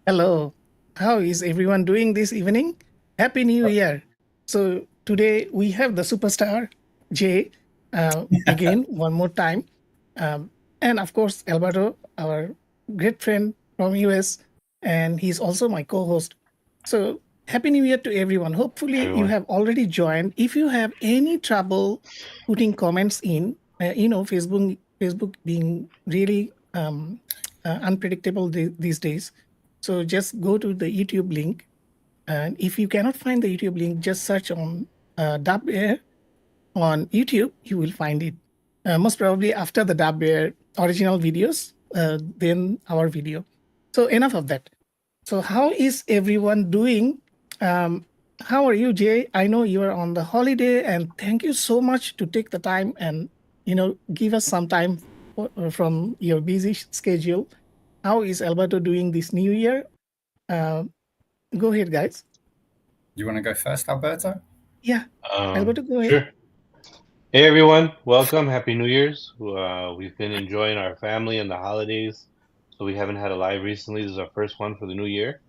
Hello. How is everyone doing this evening? Happy New Year. So, today we have the superstar, Jay, again, one more time. Um, and of course, Alberto, our great friend from US, and he's also my co host. So, Happy New Year to everyone. Hopefully, you Everyone. have already joined. If you have any trouble putting comments in, Facebook being really unpredictable these days. So just go to the YouTube link, and if you cannot find the YouTube link, just search on Dub Air on YouTube. You will find it. Most probably after the Dub Air original videos, then our video. So enough of that. So how is everyone doing? Um, how are you, Jay? I know you are on the holiday, and thank you so much to take the time and give us some time from your busy schedule. How is Alberto doing this new year? Uh, Go ahead, guys. You want to go first, Alberto? Yeah, Alberto, go ahead. Sure. Hey everyone, welcome. Happy New Year's. We've been enjoying our family and the holidays, so we haven't had a live recently. This is our first one for the new year.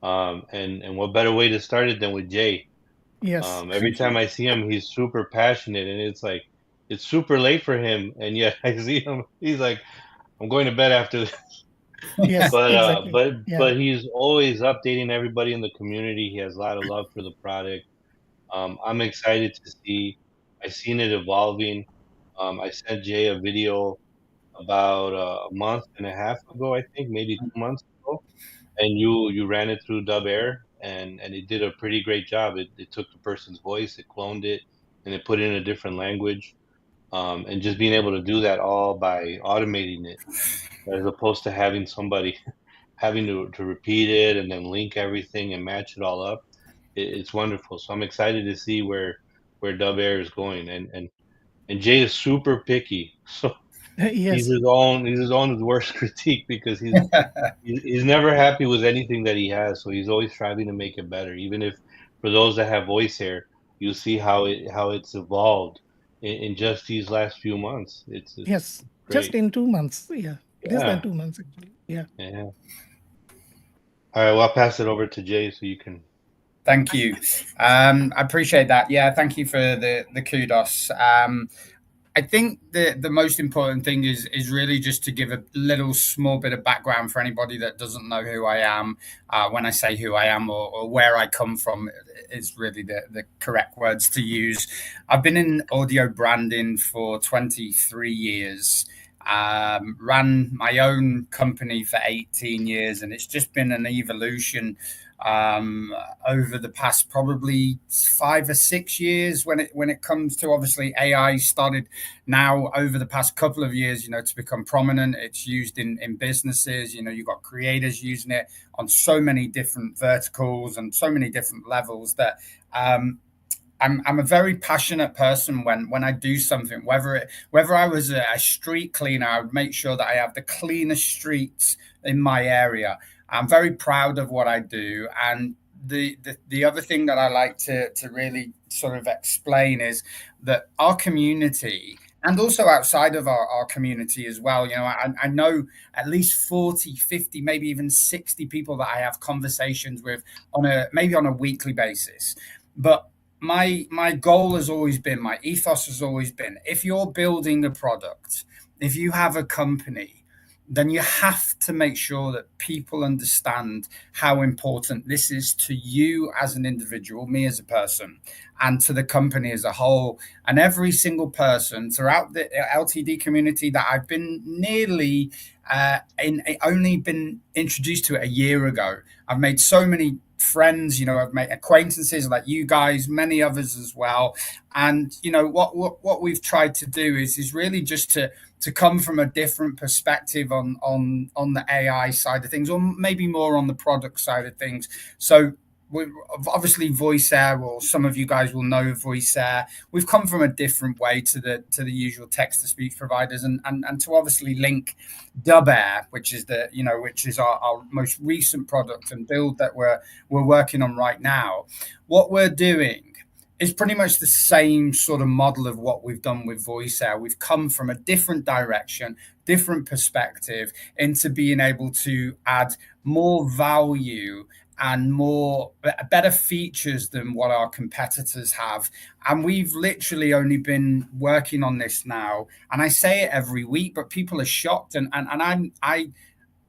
And what better way to start it than with Jay? Yes, Every time I see him, he's super passionate, and it's like it's super late for him, and yet I see him, he's like, I'm going to bed after this. yes, But exactly. Yeah, he's always updating everybody in the community. He has a lot of love for the product. I'm excited to see. I've seen it evolving. I sent Jay a video about a month and a half ago, I think, maybe 2 months ago, and you ran it through Dubair, and it did a pretty great job. It took the person's voice, it cloned it, and it put it in a different language. And just being able to do that all by automating it, as opposed to having somebody having to repeat it and then link everything and match it all up. It's wonderful. So I'm excited to see where Dub Air is going. And Jay is super picky. So yes, he's his own worst critique because he's never happy with anything that he has. So he's always striving to make it better. Even if for those that have voice hair, you see how it's evolved in just these last few months. It's yes. Just great. in 2 months. Yeah, less than Yeah. 2 months actually. Yeah. Yeah. All right, well, I'll pass it over to Jay so you can. Thank you. I appreciate that. Yeah, thank you for the kudos. I think the most important thing is really just to give a little small bit of background for anybody that doesn't know who I am. When I say who I am or where I come from is really the correct words to use. I've been in audio branding for 23 years. Ran my own company for 18 years, and it's just been an evolution um, over the past probably 5 or 6 years when it comes to obviously AI started now over the past couple of years, to become prominent. It's used in businesses. You've got creators using it on so many different verticals and so many different levels that I'm a very passionate person when I do something. Whether I was a street cleaner, I would make sure that I have the cleanest streets in my area. I'm very proud of what I do, and the other thing that I like to really sort of explain is that our community. And also outside of our community as well, I know at least 40, 50, maybe even 60 people that I have conversations with maybe on a weekly basis. But my goal has always been, my ethos has always been, if you're building a product, if you have a company, then you have to make sure that people understand how important this is to you as an individual, me as a person, and to the company as a whole. And every single person throughout the LTD community that I've been nearly only been introduced to it a year ago. I've made so many friends, I've made acquaintances like you guys, many others as well. And what we've tried to do is really just to come from a different perspective on the AI side of things, or maybe more on the product side of things. So we obviously voice air, or some of you guys will know voice air. We've come from a different way to the usual text to speech providers, and to obviously link Dubair, which is our most recent product and build that we're working on right now. What we're doing is pretty much the same sort of model of what we've done with voice air. We've come from a different direction different perspective into being able to add more value and more better features than what our competitors have. And we've literally only been working on this now, and I say it every week, but people are shocked. I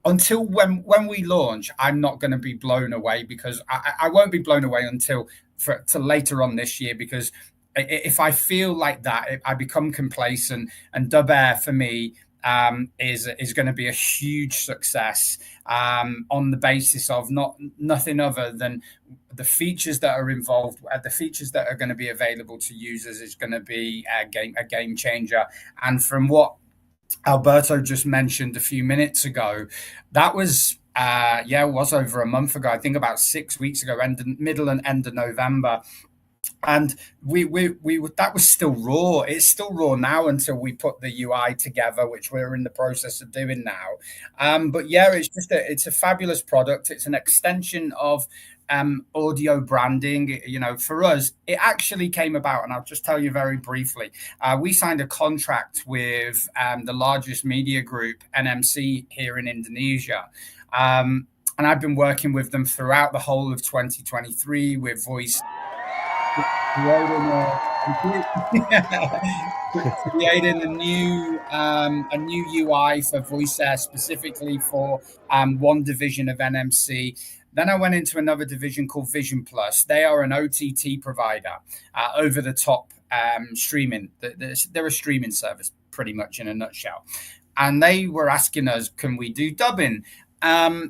until when we launch, I'm not going to be blown away, because I won't be blown away until to later on this year, because if I feel like that, I become complacent. And Dubair for me is going to be a huge success on the basis of nothing other than the features that are involved, the features that are going to be available to users is going to be a game changer. And from what Alberto just mentioned a few minutes ago, that was it was over a month ago. I think about 6 weeks ago, middle and end of November, and we that was still raw. It's still raw now until we put the UI together, which we're in the process of doing now. But yeah, it's a fabulous product. It's an extension of audio branding. You know, for us, it actually came about, and I'll just tell you very briefly. We signed a contract with the largest media group, NMC, here in Indonesia. And I've been working with them throughout the whole of 2023 with voice, creating creating a new UI for VoiceAir specifically for one division of NMC. Then I went into another division called Vision Plus. They are an OTT provider, over the top streaming. They're a streaming service, pretty much in a nutshell. And they were asking us, can we do dubbing?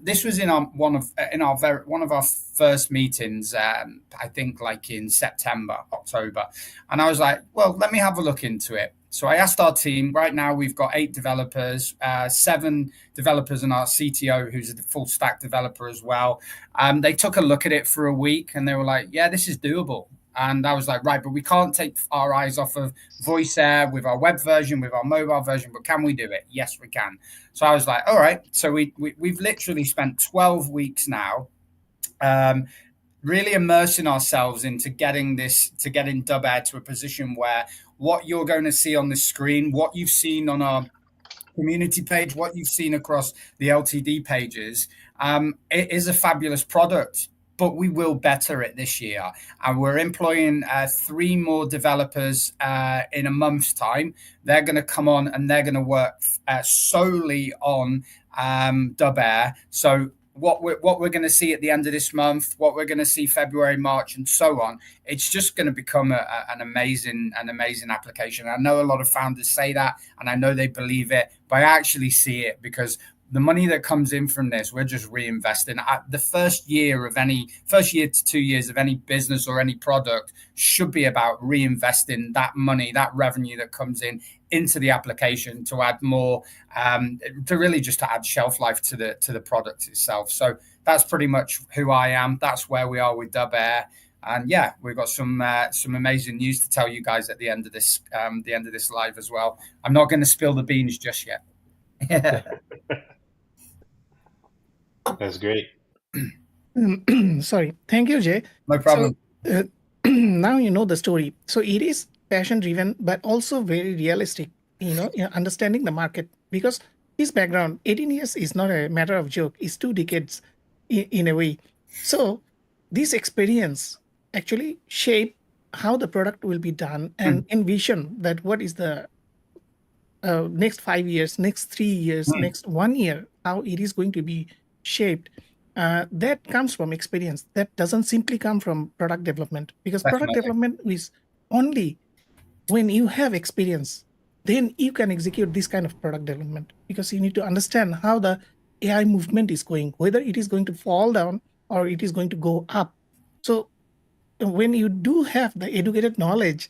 This was in one of our first meetings, I think like in September, October, and I was like, well, let me have a look into it. So I asked our team. Right now we've got 8 developers, 7 developers, and our CTO, who's a full stack developer as well. They took a look at it for a week, and they were like, yeah, this is doable. And I was like, right, but we can't take our eyes off of VoiceAir with our web version, with our mobile version, but can we do it? Yes, we can. So I was like, all right. So we've literally spent 12 weeks now really immersing ourselves into getting Dubair to a position where what you're going to see on the screen, what you've seen on our community page, what you've seen across the LTD pages, it is a fabulous product. But we will better it this year. And we're employing 3 more developers in a month's time. They're going to come on and they're going to work solely on Dubair. So what we're going to see at the end of this month, what we're going to see February, March, and so on, it's just going to become an amazing application. I know a lot of founders say that, and I know they believe it, but I actually see it because the money that comes in from this, we're just reinvesting. The first year to 2 years of any business or any product should be about reinvesting that money, that revenue that comes in into the application to add more, to really just to add shelf life to the product itself. So that's pretty much who I am. That's where we are with Dubair. And yeah, we've got some amazing news to tell you guys at the end of this live as well. I'm not going to spill the beans just yet. That's great. Sorry. Thank you, Jay. No problem. So, now you know the story. So it is passion driven, but also very realistic, understanding the market, because his background, 18 years is not a matter of joke. It's 2 decades in a way. So this experience actually shape how the product will be done and envision that what is the next 5 years, next 3 years, next 1 year, how it is going to be shaped. That comes from experience. That doesn't simply come from product development, because product development is only when you have experience, then you can execute this kind of product development, because you need to understand how the AI movement is going, whether it is going to fall down or it is going to go up. So when you do have the educated knowledge,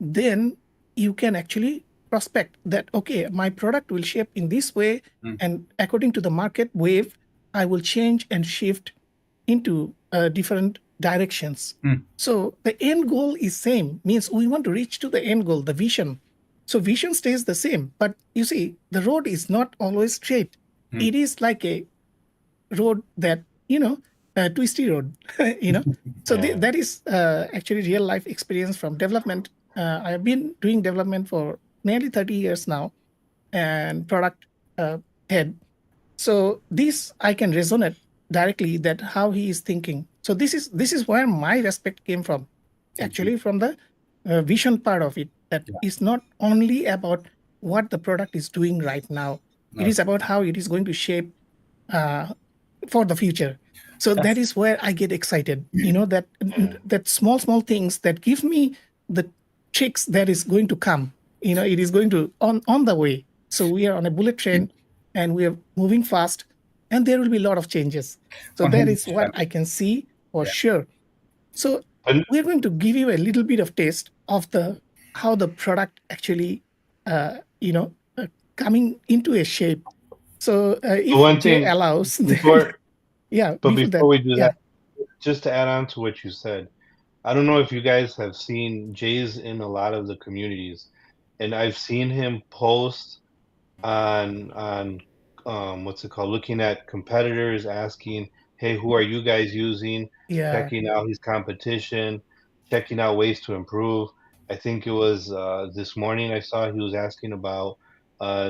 then you can actually prospect that, okay, my product will shape in this way, and according to the market wave, I will change and shift into different directions. So the end goal is same, means we want to reach to the end goal, the vision. So vision stays the same, but you see, the road is not always straight. It is like a road that, a twisty road, So that is actually real life experience from development. I have been doing development for nearly 30 years now, and product head. So this I can resonate directly that how he is thinking. So this is where my respect came from, Thank you. actually from the vision part of it. That Yeah. is not only about what the product is doing right now. It No. is about how it is going to shape uh, for the future. So that That's is where I get excited. That small things that give me the tricks that is going to come. It is going to on the way. So we are on a bullet train, and we are moving fast, and there will be a lot of changes. So that is what 100%. I can see for Yeah. sure. So And we're going to give you a little bit of taste of the how the product actually, uh, you know, uh, coming into a shape. So the if one Jay thing allows, then before, yeah, but before before that, we do that, yeah, just to add on to what you said, I don't know if you guys have seen Jay's in a lot of the communities, and I've seen him post on what's it called, looking at competitors, asking, hey, who are you guys using, yeah, checking out his competition, checking out ways to improve. I think it was this morning I saw he was asking about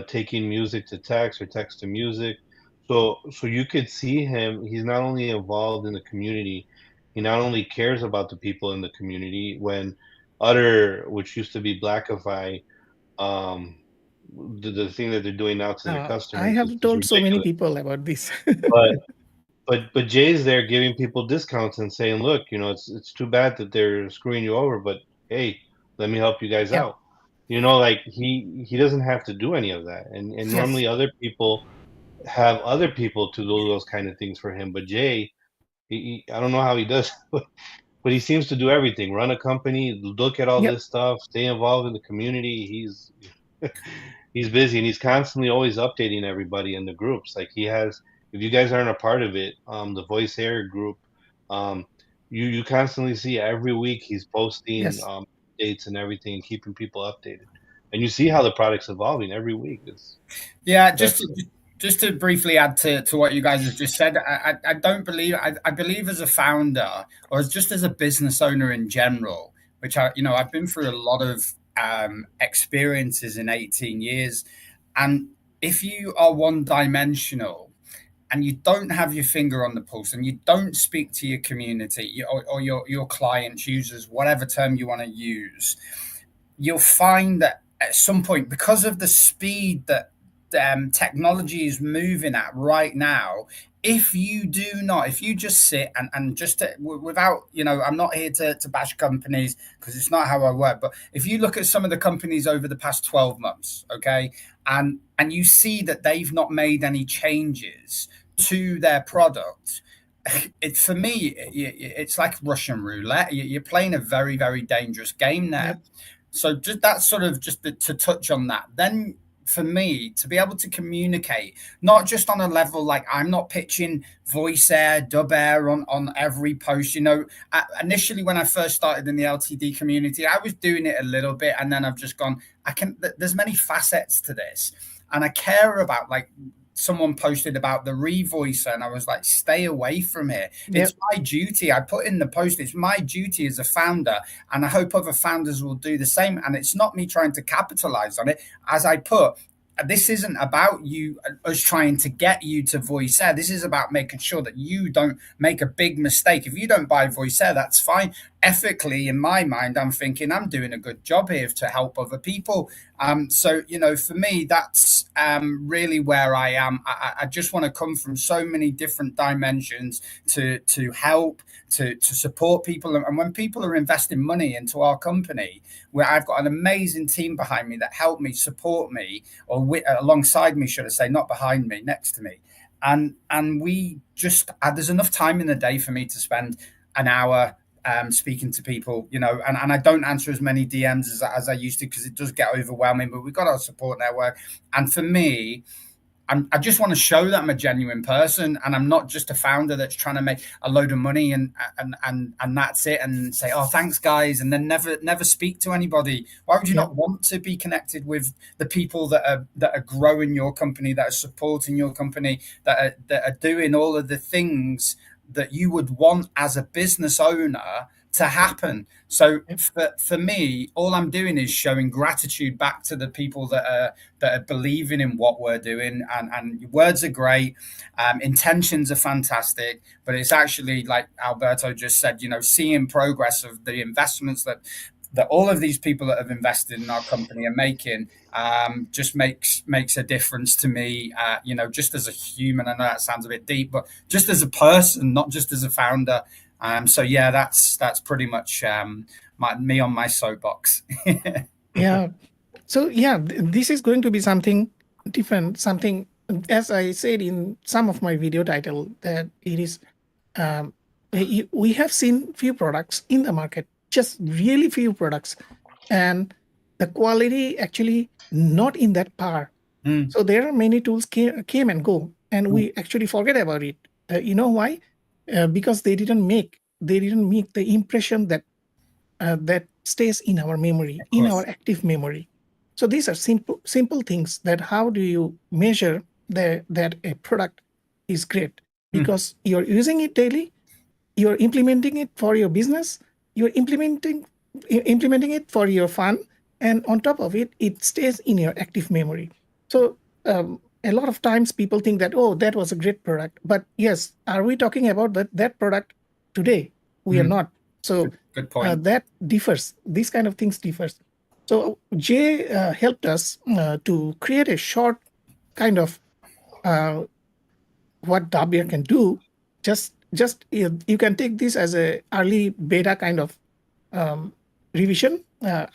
taking music to text or text to music. So you could see him, he's not only involved in the community, he not only cares about the people in the community. When Utter, which used to be Blackify, um, the thing that they're doing now to their I customers have is told so many ridiculous. people about this. But but Jay's there giving people discounts and saying, "Look, it's too bad that they're screwing you over, but hey, let me help you guys Yeah, out." Like he doesn't have to do any of that, and yes, normally other people have other people to do those kind of things for him. But Jay, I don't know how he does, but he seems to do everything: run a company, look at all yep, this stuff, stay involved in the community. He's busy and he's constantly always updating everybody in the groups. Like he has, if you guys aren't a part of it, the voice air group, um, you constantly see every week he's posting yes, dates and everything and keeping people updated. And you see how the product's evolving every week. Yeah, That's just to briefly add to what you guys have just said, I don't believe I believe as a founder or as just as a business owner in general, which I've been through a lot of experiences in 18 years, and if you are one dimensional and you don't have your finger on the pulse and you don't speak to your community or your clients, users, whatever term you want to use, you'll find that at some point, because of the speed that technology is moving at right now, if you just sit and just without, I'm not here to bash companies because it's not how I work, but if you look at some of the companies over the past 12 months, okay, and you see that they've not made any changes to their product, for me, it's like Russian roulette. You're playing a very, very dangerous game there. yep, So just that's sort of just to touch on that. Then for me to be able to communicate, not just on a level like I'm not pitching voice air, dub air on every post. Initially when I first started in the LTD community, I was doing it a little bit, and then I've just gone. There's many facets to this, and I care about like. Someone posted about the revoicer, and I was like, stay away from it. It's yep, my duty. I put in the post, it's my duty as a founder, and I hope other founders will do the same. And it's not me trying to capitalize on it. As I put, this isn't about you us trying to get you to voice air. This is about making sure that you don't make a big mistake. If you don't buy voice air, that's fine. Ethically, in my mind, I'm thinking I'm doing a good job here to help other people. So for me, that's really where I am. I just want to come from so many different dimensions to help, to support people. And when people are investing money into our company, where I've got an amazing team behind me that help me, support me, or alongside me, should I say, not behind me, next to me. And we just there's enough time in the day for me to spend an hour speaking to people, and I don't answer as many DMs as I used to because it does get overwhelming. But we've got our support network, and for me, I just want to show that I'm a genuine person, and I'm not just a founder that's trying to make a load of money and that's it, and say, "Oh, thanks, guys," and then never speak to anybody. Why would you yep, not want to be connected with the people that are growing your company, that are supporting your company, that are doing all of the things that you would want as a business owner, to happen. So Yep. for me, all I'm doing is showing gratitude back to the people that are believing in what we're doing. And words are great, intentions are fantastic, but it's actually like Alberto just said, you know, seeing progress of the investments that all of these people that have invested in our company are making, just makes a difference to me. You know, just as a human, I know that sounds a bit deep, but just as a person, not just as a founder. So yeah, that's pretty much me on my soapbox. Yeah. So yeah, this is going to be something different. Something, as I said in some of my video title, that it is. We have seen few products in the market, just really few products, and the quality actually not in that par. Mm. So there are many tools came and go, and we actually forget about it. You know why? Because they didn't make the impression that that stays in our memory, Of in our course. active memory. So these are simple things that how do you measure that a product is great Mm. because you're using it daily, you're implementing it for your business, you're implementing it for your fun, and on top of it, it stays in your active memory. So a lot of times people think that, oh, that was a great product, but yes, are we talking about that product today? We are Mm. not. So Good point. that differs. These kind of things differs. So Jay helped us to create a short kind of uh, what Dabir can do. Just you can take this as a early beta kind of um, revision. Yeah.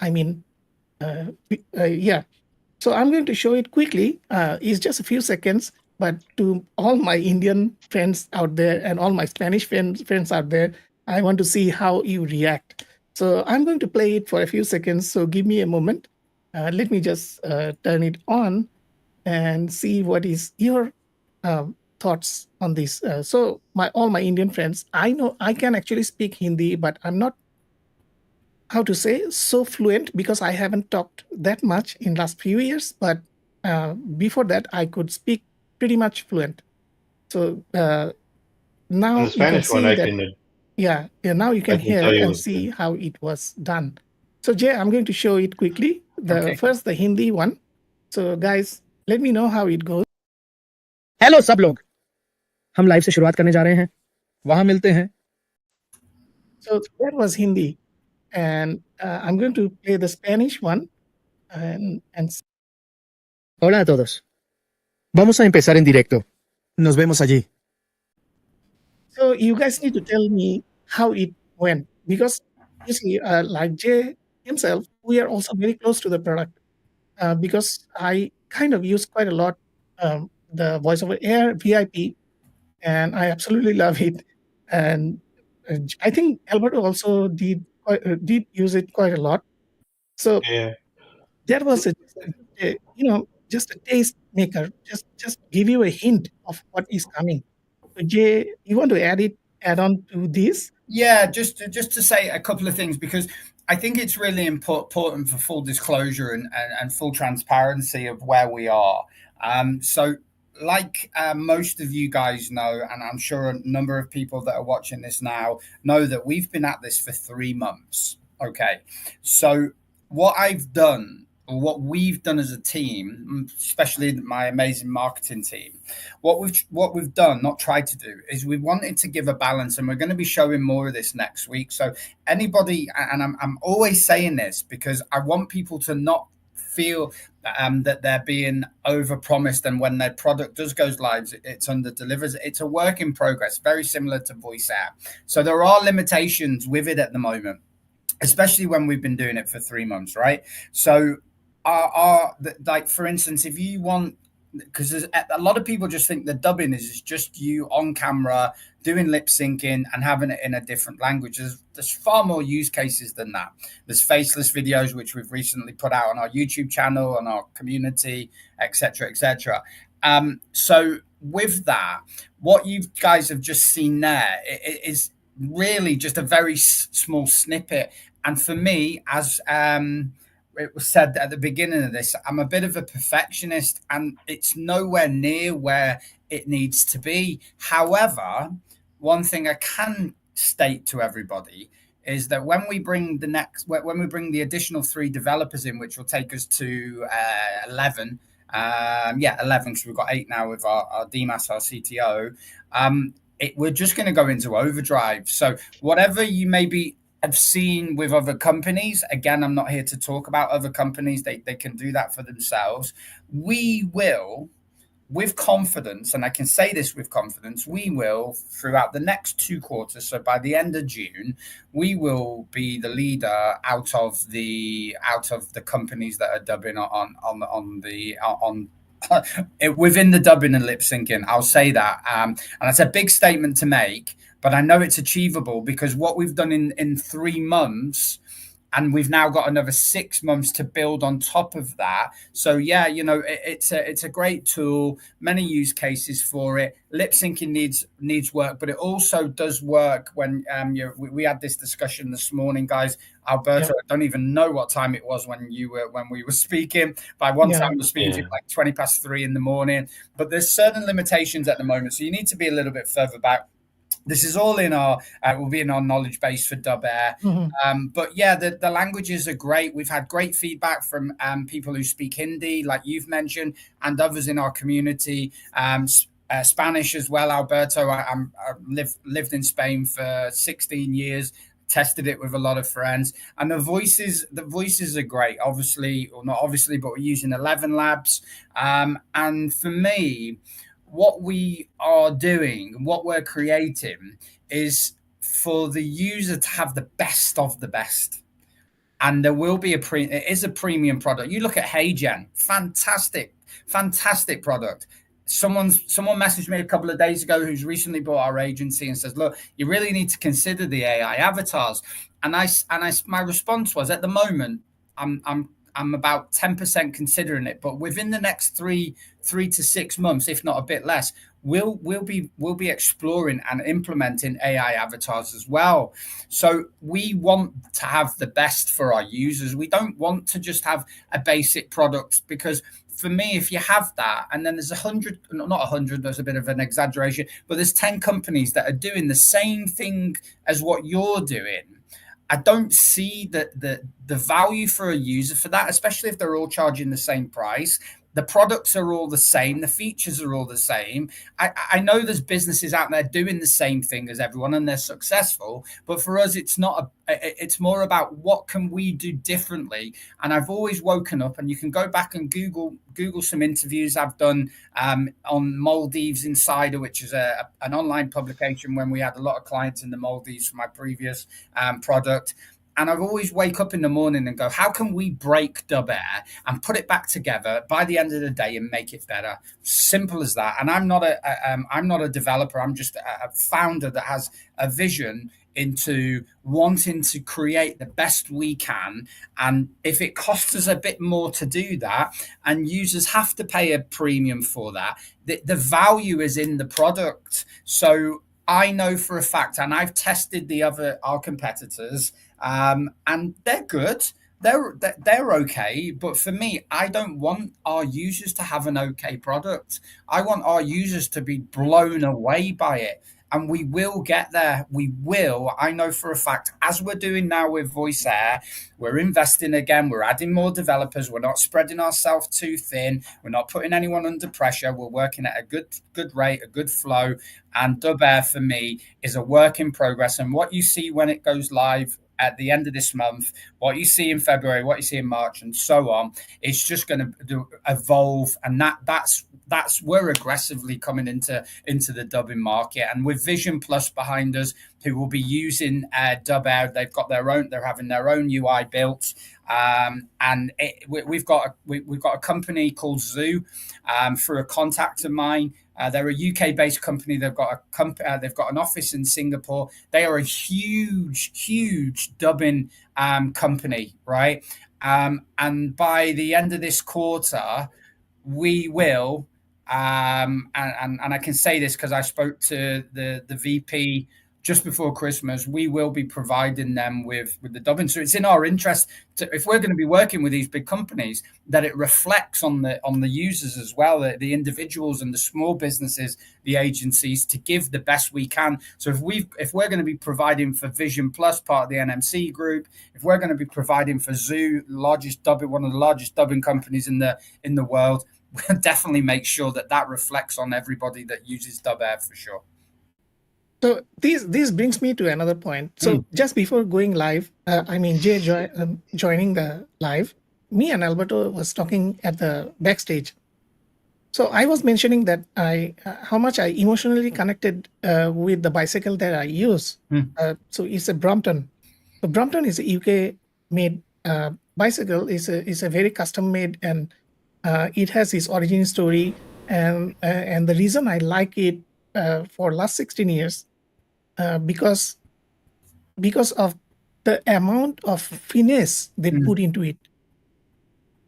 So I'm going to show it quickly. It's just a few seconds, but to all my Indian friends out there and all my Spanish friends out there, I want to see how you react. So I'm going to play it for a few seconds. So give me a moment. Let me just turn it on and see what is your thoughts on this. So my all my Indian friends, I know I can actually speak Hindi, but I'm not how to say so fluent because I haven't talked that much in last few years. But before that, I could speak pretty much fluent. So On now the you can Spanish one, see that. Yeah, yeah. Now you I can can tell hear you it and was good. see how it was done. So Jay, I'm going to show it quickly. The Okay. first the Hindi one. So guys, let me know how it goes. Hello सब लोग, हम live से शुरुआत करने जा रहे हैं, वहां मिलते हैं। So that was Hindi, and I'm going to play the Spanish one, and Hola a todos. Vamos a empezar en directo. Nos vemos allí. so you guys need to tell me how it went because you see, like Jay himself, we are also very close to the product because I kind of use quite a lot the voice over air VIP, and I absolutely love it. And I think Alberto also did use it quite a lot. So Yeah. that was just a taste maker, just give you a hint of what is coming. So Jay, you want to add on to this? Yeah, just to say a couple of things because I think it's really important for full disclosure and full transparency of where we are. So, like most of you guys know, and I'm sure a number of people that are watching this now know that we've been at this for 3 months. Okay, so what I've done, or what we've done as a team, especially my amazing marketing team, what we've done, not tried to do, is we wanted to give a balance, and we're going to be showing more of this next week. So anybody, and I'm always saying this because I want people to not feel that they're being over promised, and when their product does goes live, it's under delivers. It's a work in progress, very similar to voice app. So there are limitations with it at the moment, especially when we've been doing it for 3 months, right? So like for instance, if you want, because a lot of people just think the dubbing is just you on camera doing lip syncing and having it in a different language. There's far more use cases than that. There's faceless videos, which we've recently put out on our YouTube channel, on our community, etc., etc. So with that, what you guys have just seen there is really just a very small snippet. And for me, as it was said at the beginning of this, I'm a bit of a perfectionist and it's nowhere near where it needs to be. However, one thing I can state to everybody is that when we bring the additional 3 developers in, which will take us to 11. 11, because we've got 8 now with our Dimas, our CTO. We're just going to go into overdrive. So whatever you maybe have seen with other companies, again, I'm not here to talk about other companies. They can do that for themselves. We will, with confidence, and I can say this with confidence, we will, throughout the next 2 quarters, so by the end of June, we will be the leader out of the companies that are dubbing on within the dubbing and lip syncing. I'll say that, and that's a big statement to make, but I know it's achievable, because what we've done in 3 months, and we've now got another 6 months to build on top of that. So yeah, it's a great tool. Many use cases for it. Lip syncing needs work, but it also does work when we had this discussion this morning, guys. Alberto, I don't even know what time it was when we were speaking. By one time, we're speaking to you like 20 past 3 in the morning. But there's certain limitations at the moment, so you need to be a little bit further back. This is all in our will be in our knowledge base for Dubair. But yeah, the languages are great. We've had great feedback from people who speak Hindi, like you've mentioned, and others in our community. Spanish as well, Alberto. I lived in Spain for 16 years. Tested it with a lot of friends, and the voices are great. Obviously, or not obviously, but we're using 11 Labs. And for me, what we are doing, what we're creating, is for the user to have the best of the best. And there will be it is a premium product. You look at HeyGen, fantastic product. Someone messaged me a couple of days ago who's recently bought our agency and says, look, you really need to consider the AI avatars. And my response was, at the moment, I'm about 10% considering it, but within the next 3 to 6 months, if not a bit less, we'll be exploring and implementing AI avatars as well. So we want to have the best for our users. We don't want to just have a basic product, because for me, if you have that, and then there's 100, not 100, there's a bit of an exaggeration, but there's 10 companies that are doing the same thing as what you're doing, I don't see the value for a user for that, especially if they're all charging the same price. The products are all the same. The features are all the same. I know there's businesses out there doing the same thing as everyone, and they're successful. But for us, it's not. It's more about what can we do differently. And I've always woken up, and you can go back and Google some interviews I've done on Maldives Insider, which is an online publication when we had a lot of clients in the Maldives for my previous product. And I always wake up in the morning and go, how can we break Dubair and put it back together by the end of the day and make it better? Simple as that. And I'm not a developer. I'm just a founder that has a vision into wanting to create the best we can. And if it costs us a bit more to do that, and users have to pay a premium for that, the value is in the product. So I know for a fact, and I've tested our competitors, and they're good. They're okay, but for me, I don't want our users to have an okay product. I want our users to be blown away by it, and we will get there. We will. I know for a fact, as we're doing now with VoiceAir, we're investing again. We're adding more developers. We're not spreading ourselves too thin. We're not putting anyone under pressure. We're working at a good rate, a good flow. And Dubair for me is a work in progress. And what you see when it goes live at the end of this month, what you see in February, what you see in March, and so on, it's just going to evolve. And that's we're aggressively coming into the dubbing market, and with Vision Plus behind us, who will be using Dubair. They're having their own UI built, and we've got a company called Zoo, through a contact of mine. They're a UK-based company. They've got an office in Singapore. They are a huge dubbing company, right? And by the end of this quarter, we will. And I can say this because I spoke to the VP just before Christmas, we will be providing them with the dubbing. So it's in our interest if we're going to be working with these big companies, that it reflects on the users as well, the individuals and the small businesses, the agencies, to give the best we can. So if we're going to be providing for Vision Plus, part of the NMC group, if we're going to be providing for Zoo, one of the largest dubbing companies in the world, we'll definitely make sure that reflects on everybody that uses Dubair for sure. So this brings me to another point. So just before going live, Jay joining the live, me and Alberto was talking at the backstage. So I was mentioning that how much I emotionally connected with the bicycle that I use. So it's a Brompton. So Brompton is a UK made bicycle. Is a very custom made, and it has its origin story. And the reason I like it for last 16 years. Because of the amount of finesse they put into it.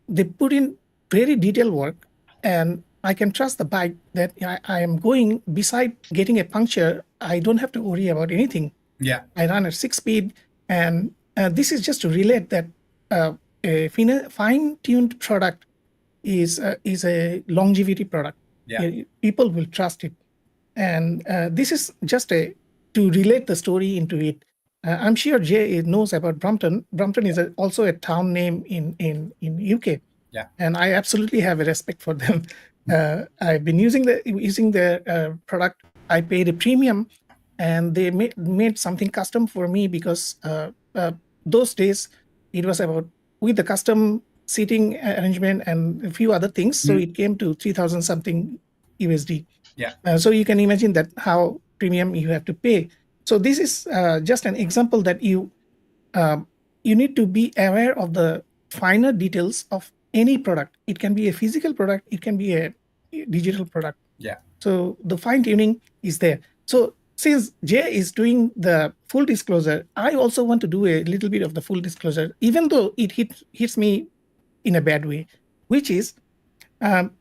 They put in very detailed work, and I can trust the bike that I am going. Beside getting a puncture, I don't have to worry about anything. Yeah, I run at 6 speed, and this is just to relate that a fine-tuned product is a longevity product. Yeah, People will trust it, and this is just to relate the story into it. I'm sure Jay knows about Brompton. Brompton is also a town name in UK. Yeah, and I absolutely have a respect for them. I've been using their product. I paid a premium, and they made something custom for me because those days it was about with the custom seating arrangement and a few other things. So it came to 3,000 something USD. Yeah. So you can imagine that how premium you have to pay. So this is just an example that you need to be aware of the finer details of any product. It can be a physical product, it can be a digital product. Yeah. So the fine tuning is there. So since Jay is doing the full disclosure, I also want to do a little bit of the full disclosure, even though it hits me in a bad way, which is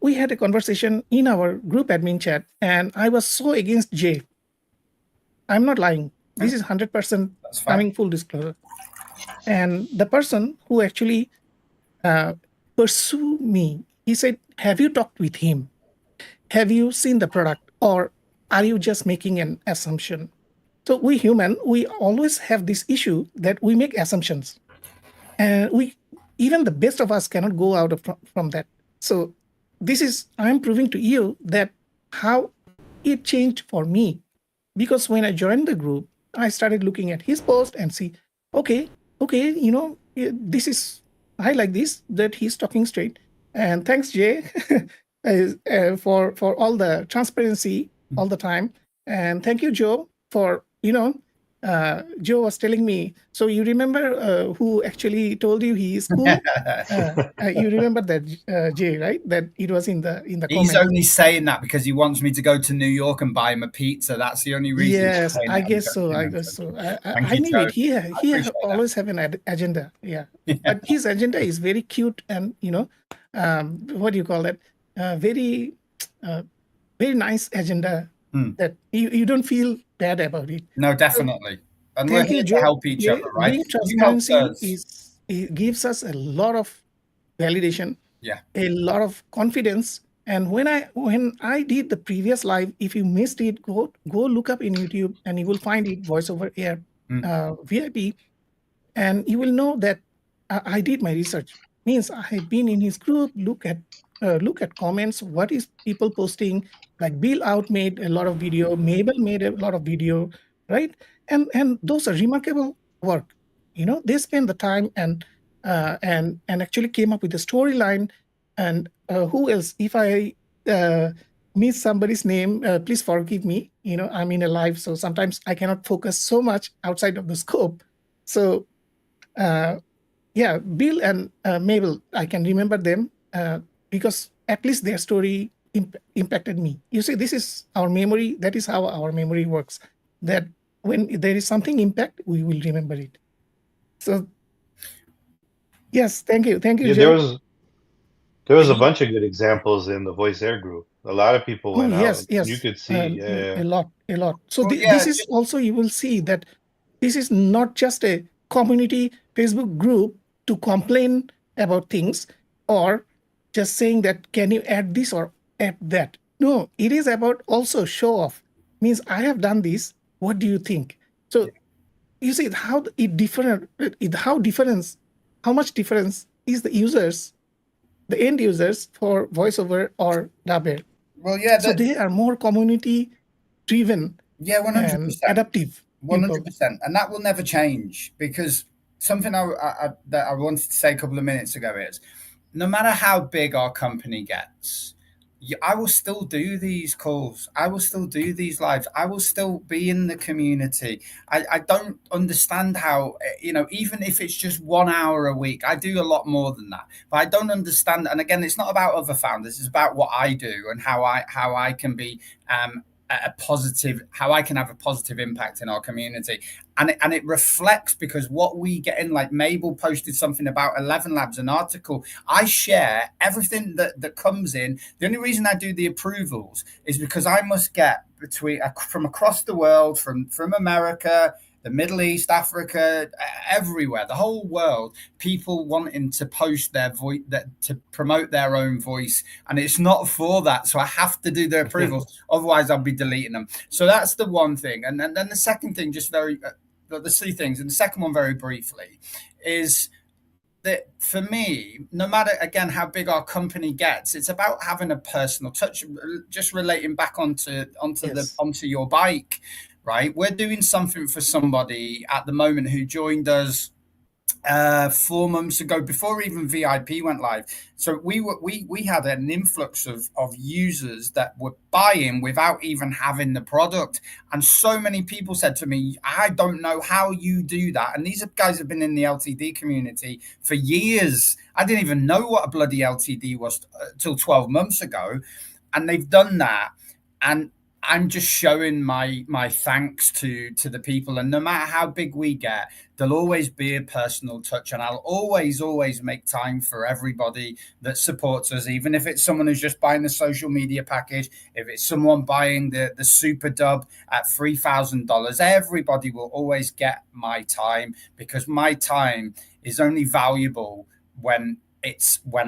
we had a conversation in our group admin chat, and I was so against Jay. I'm not lying. This is 100% coming full disclosure. And the person who actually pursued me, he said, have you talked with him? Have you seen the product? Or are you just making an assumption? So we human, we always have this issue that we make assumptions. And even the best of us cannot go out from that. So I'm proving to you that how it changed for me. Because when I joined the group, I started looking at his post and see, okay, this is, I like this, that he's talking straight. And thanks, Jay, for all the transparency all the time. And thank you, Joe, for, Joe was telling me, so you remember who actually told you he is cool? You remember that, Jay, right? That it was in the He's comments. only saying that because he wants me to go to New York and buy him a pizza. That's the only reason. Yes, I guess so. I knew it. He always have an agenda. Yeah. But his agenda is very cute and, what do you call that? Very nice agenda that you don't feel bad about it. No, definitely. And we're here to help each other, right? Being transparency it gives us a lot of validation, a lot of confidence. And when I did the previous live, if you missed it, go look up in YouTube and you will find it, voiceover air VIP, and you will know that I did my research. Means I've been in his group, look at comments, what is people posting. Like Bill Out made a lot of video, Mabel made a lot of video, right? And those are remarkable work. They spend the time and actually came up with a storyline. And who else? If I miss somebody's name, please forgive me. I'm in a live, so sometimes I cannot focus so much outside of the scope. So Bill and Mabel, I can remember them because at least their story impacted me. You see, this is our memory. That is how our memory works. That when there is something impact, we will remember it. So, yes, thank you. Yeah, there was a bunch of good examples in the Voice Air group. A lot of people went out. Yes, You could see a lot. a lot. So Well, this yeah, is also, you will see that this is not just a community Facebook group to complain about things, or just saying that can you add this or add that. No, it is about also show off. Means I have done this. What do you think? So you see how it different. How much difference is the users, the end users for voiceover or Daber. well, yeah, So they are more community driven yeah, and 100%. adaptive people. 100%, and that will never change, because something that I wanted to say a couple of minutes ago is, no matter how big our company gets, I will still do these calls. I will still do these lives. I will still be in the community. I don't understand how, even if it's just 1 hour a week, I do a lot more than that. But I don't understand. And again, it's not about other founders. It's about what I do and how I can be a positive, how I can have a positive impact in our community. And it reflects, because what we get in, like Mabel posted something about 11 Labs, an article. I share everything that comes in. The only reason I do the approvals is because I must get from across the world, from America, the Middle East, Africa, everywhere, the whole world, people wanting to post their voice, to promote their own voice, and it's not for that. So I have to do the approvals, otherwise I'll be deleting them. So that's the one thing, and then the second thing, just very, the three things, and the second one very briefly, is that for me, no matter again how big our company gets, it's about having a personal touch. Just relating back onto your bike, right? We're doing something for somebody at the moment who joined us 4 months ago, before even VIP went live. So we had an influx of users that were buying without even having the product. And so many people said to me, I don't know how you do that. And these guys have been in the LTD community for years. I didn't even know what a bloody LTD was till 12 months ago. And they've done that. And I'm just showing my thanks to the people, and no matter how big we get, there'll always be a personal touch, and I'll always make time for everybody that supports us, even if it's someone who's just buying the social media package, if it's someone buying the super dub at $3,000. Everybody will always get my time, because my time is only valuable when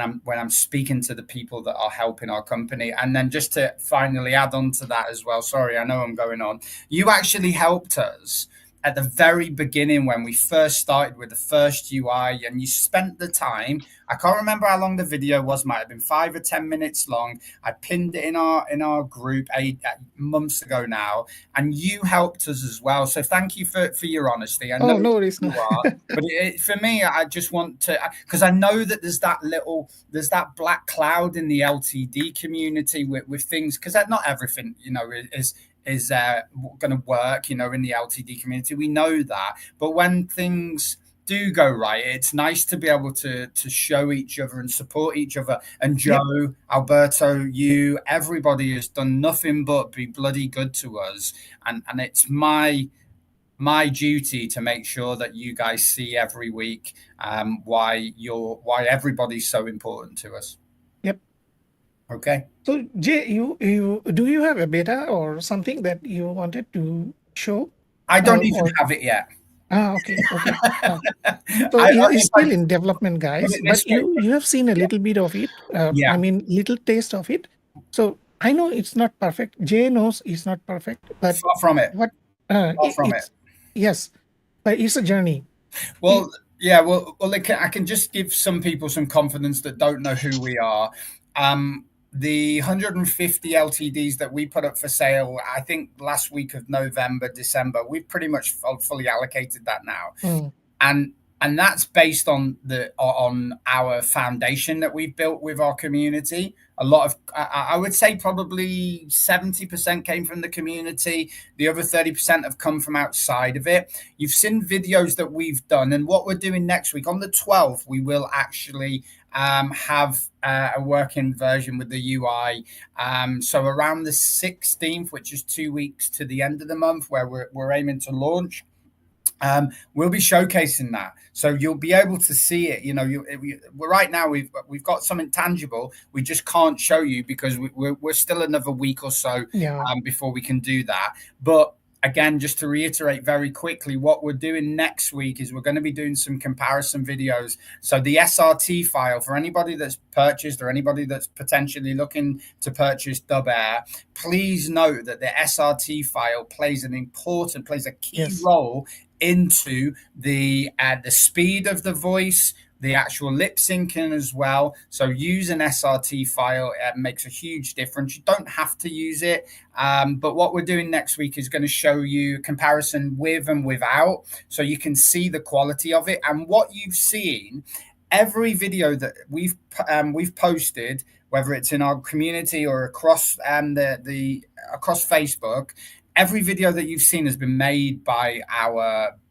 I'm speaking to the people that are helping our company. And then just to finally add on to that as well, sorry, I know I'm going on. You actually helped us at the very beginning when we first started with the first UI, and you spent the time. I can't remember how long the video was, might have been 5 or 10 minutes long. I pinned it in our group 8 months ago now, and you helped us as well. So thank you for your honesty. I know Oh, no worries. No. you are, but for me, I just want to, because I know that there's that black cloud in the LTD community with things, because not everything is going to work, in the LTD community. We know that. But when things do go right, it's nice to be able to show each other and support each other. And Joe, Alberto, you, everybody has done nothing but be bloody good to us. And it's my duty to make sure that you guys see every week why everybody's so important to us. Yep. Okay. So Jay, you do you have a beta or something that you wanted to show? I don't even have it yet. Okay. So it's still in development, guys. But you have seen a little bit of it. Yeah. I mean, little taste of it. So I know it's not perfect. Jay knows it's not perfect, but far from it. Yes, but it's a journey. Well, yeah. Well, I can just give some people some confidence that don't know who we are. The 150 LTDs that we put up for sale, I think last week of November, December, we've pretty much fully allocated that now. And that's based on our foundation that we've built with our community. A lot of, I would say probably 70% came from the community. The other 30% have come from outside of it. You've seen videos that we've done, and what we're doing next week on the 12th, we will actually have a working version with the UI. So around the 16th, which is 2 weeks to the end of the month, where we're aiming to launch, we'll be showcasing that, so you'll be able to see it. You know, right now we've got something tangible. We just can't show you because we're still another week or so before we can do that. But again, just to reiterate very quickly, what we're doing next week is we're going to be doing some comparison videos. So the SRT file, for anybody that's purchased or anybody that's potentially looking to purchase Dubair, please note that the SRT file plays a key role into the speed of the voice, the actual lip syncing as well. So use an SRT file. It makes a huge difference. You don't have to use it. But what we're doing next week is going to show you a comparison with and without, so you can see the quality of it. And what you've seen, every video that we've posted, whether it's in our community or across across Facebook, every video that you've seen has been made by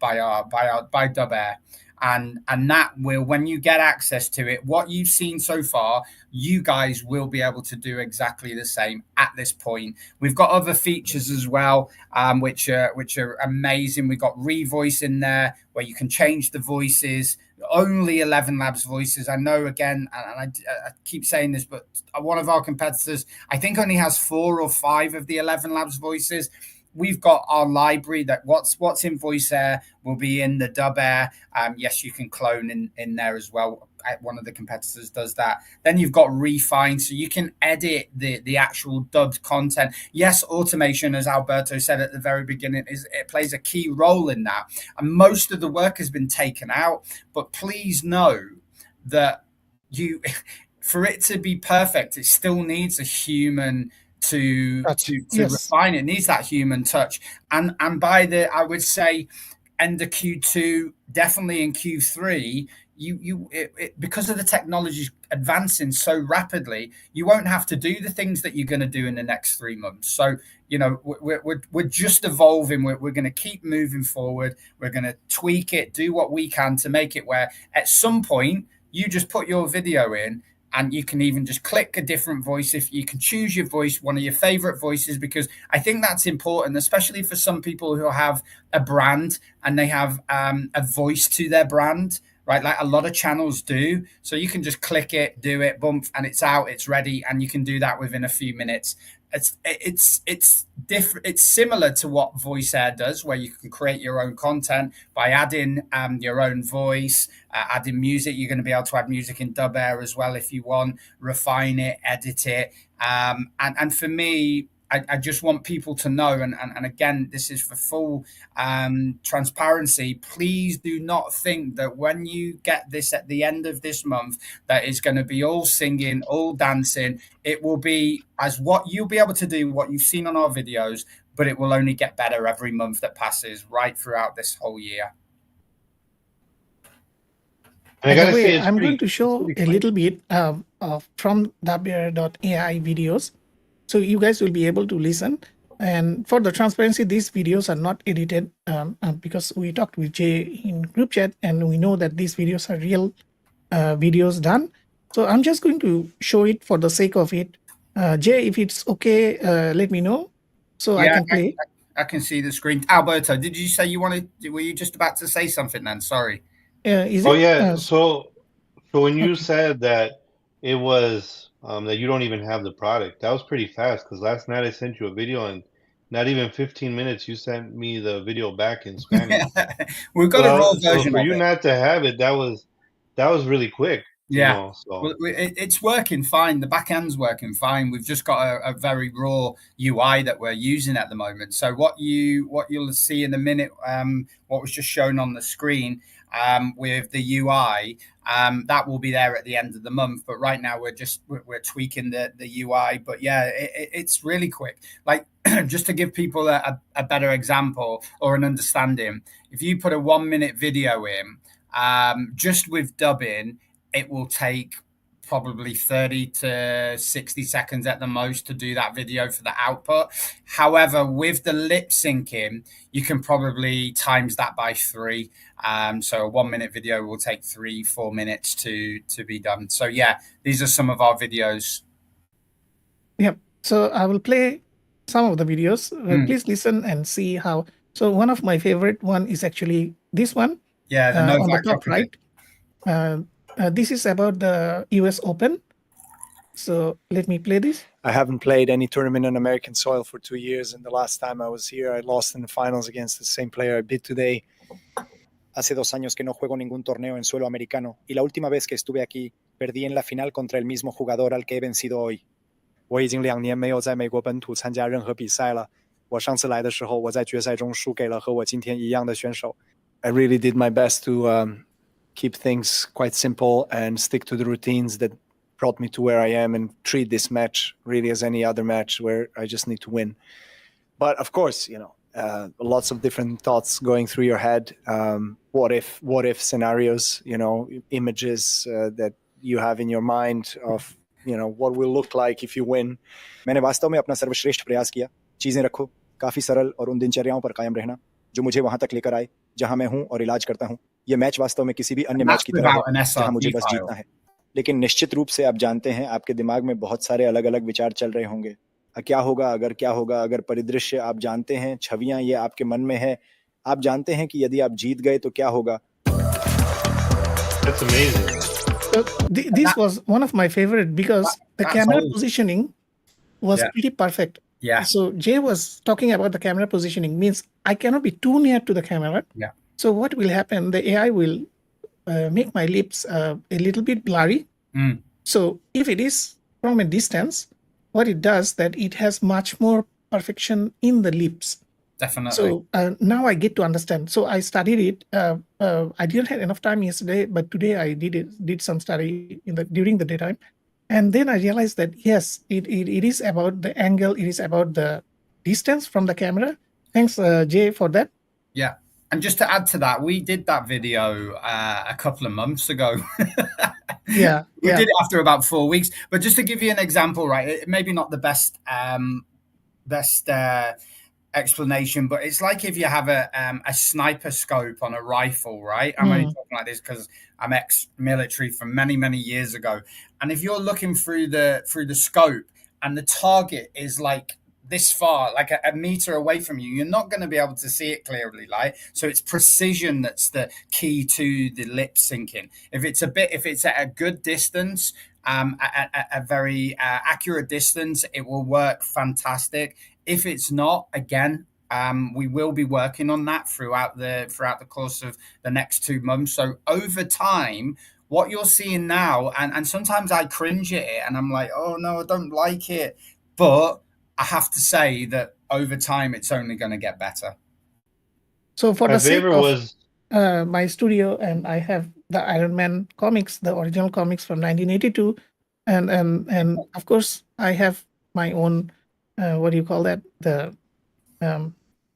Dubair. And that will, when you get access to it, what you've seen so far, you guys will be able to do exactly the same at this point. We've got other features as well, which are amazing. We've got revoice in there where you can change the voices. Only 11 Labs voices. I know, again, and I keep saying this, but one of our competitors, I think, only has 4 or 5 of the 11 Labs voices. We've got our library that what's in Voice Air will be in the Dubair. Yes, you can clone in there as well. One of the competitors does that. Then you've got Refine, so you can edit the actual dubbed content. Yes, automation, as Alberto said at the very beginning, it plays a key role in that. And most of the work has been taken out. But please know that for it to be perfect, it still needs a human to refine it. It needs that human touch. And by I would say, end of Q2, definitely in Q3, because of the technology advancing so rapidly, you won't have to do the things that you're going to do in the next 3 months. So, you know, we're just evolving. We're going to keep moving forward. We're going to tweak it, do what we can to make it where at some point you just put your video in, and you can even just click a different voice. If you can choose your voice, one of your favorite voices, because I think that's important, especially for some people who have a brand and they have a voice to their brand, right? Like a lot of channels do. So you can just click it, do it, bump, and it's out, it's ready. And you can do that within a few minutes. It's different. It's similar to what Voice Air does, where you can create your own content by adding your own voice, adding music. You're going to be able to add music in Dubair as well if you want, refine it, edit it. And for me, I just want people to know, and again, this is for full transparency. Please do not think that when you get this at the end of this month, that is going to be all singing, all dancing. It will be as what you'll be able to do, what you've seen on our videos, but it will only get better every month that passes, right throughout this whole year. By the way, I'm going to show a little bit from Dubair.ai videos. So you guys will be able to listen. And for the transparency, these videos are not edited because we talked with Jay in group chat and we know that these videos are real videos done. So I'm just going to show it for the sake of it. Jay, if it's okay, let me know so I can play. I can see the screen. Alberto, did you say were you just about to say something then? Sorry. So when you said that it was that you don't even have the product, that was pretty fast, because last night I sent you a video and not even 15 minutes you sent me the video back in Spanish. We've got a raw version for of you it. not to have it, that was really quick. Yeah, you know, so. Well, it's working fine. The back end's working fine. We've just got a very raw UI that we're using at the moment. So what you'll see in a minute, what was just shown on the screen with the UI, that will be there at the end of the month. But right now we're tweaking the UI. But yeah, it's really quick. Like just to give people a better example or an understanding, if you put a 1-minute video in, just with dubbing, it will take probably 30 to 60 seconds at the most to do that video for the output. However, with the lip syncing, you can probably times that by 3. So a 1-minute video will take 3-4 minutes to be done. So yeah, these are some of our videos. Yep. So I will play some of the videos. Please listen and see how So one of my favorite one is actually this one. Yeah, the on the Novak top Djokovic. right. This is about the US Open. So let me play this. I haven't played any tournament on American soil for 2 years, and the last time I was here, I lost in the finals against the same player I beat today. Hace 2 años que no juego ningún torneo en suelo americano, y la última vez que estuve aquí, perdí en la final contra el mismo jugador al que he vencido hoy. 我已经2年没有在美国本土参加任何比赛了。我上次来的时候，我在决赛中输给了和我今天一样的选手。I really did my best to keep things quite simple and stick to the routines that brought me to where I am, and treat this match really as any other match where I just need to win. But of course, lots of different thoughts going through your head. What if scenarios, images that you have in your mind of what will look like if you win. मैंने वास्तव में अपना सर्वश्रेष्ठ प्रयास किया, चीजें रखो काफी सरल और उन दिनचर्याओं पर कायम रहना जो मुझे वहां तक लेकर आए जहां मैं हूं और इलाज करता हूं। ये मैच वास्तव में किसी भी अन्य मैच की तरह है जहां मुझे बस जीतना है, लेकिन निश्चित रूप से आप जानते हैं आपके दिमाग में बहुत सारे अलग अलग विचार चल रहे होंगे। क्या होगा अगर परिदृश्य आप जानते हैं, छवियां ये आपके मन में है, आप जानते हैं कि यदि आप जीत गए तो क्या होगा। That's amazing. So this was one of my favorite because the camera positioning was pretty perfect. Yeah. So Jay was talking about the camera positioning, means I cannot be too near to the camera. Yeah. So what will happen? The AI will make my lips a little bit blurry. So if it is from a distance, what it does that it has much more perfection in the lips. Definitely. So now I get to understand. So I studied it. I didn't have enough time yesterday, but today I did some study during the daytime, and then I realized that yes, it is about the angle. It is about the distance from the camera. Thanks, Jay, for that. Yeah. And just to add to that, we did that video a couple of months ago. We did it after about 4 weeks. But just to give you an example, right? Maybe not the best explanation, but it's like if you have a sniper scope on a rifle, right? I'm only talking like this because I'm ex-military from many, many years ago. And if you're looking through the scope and the target is like this far, like a meter away from you, you're not going to be able to see it clearly, right? So it's precision that's the key to the lip syncing. If it's at a good distance, a very accurate distance, it will work fantastic. If it's not, again, we will be working on that throughout the course of the next 2 months. So over time, what you're seeing now, and sometimes I cringe at it and I'm like, oh no, I don't like it. But I have to say that over time, it's only going to get better. So for the sake of my studio, and I have the Iron Man comics, the original comics from 1982, and of course I have my own what do you call that, the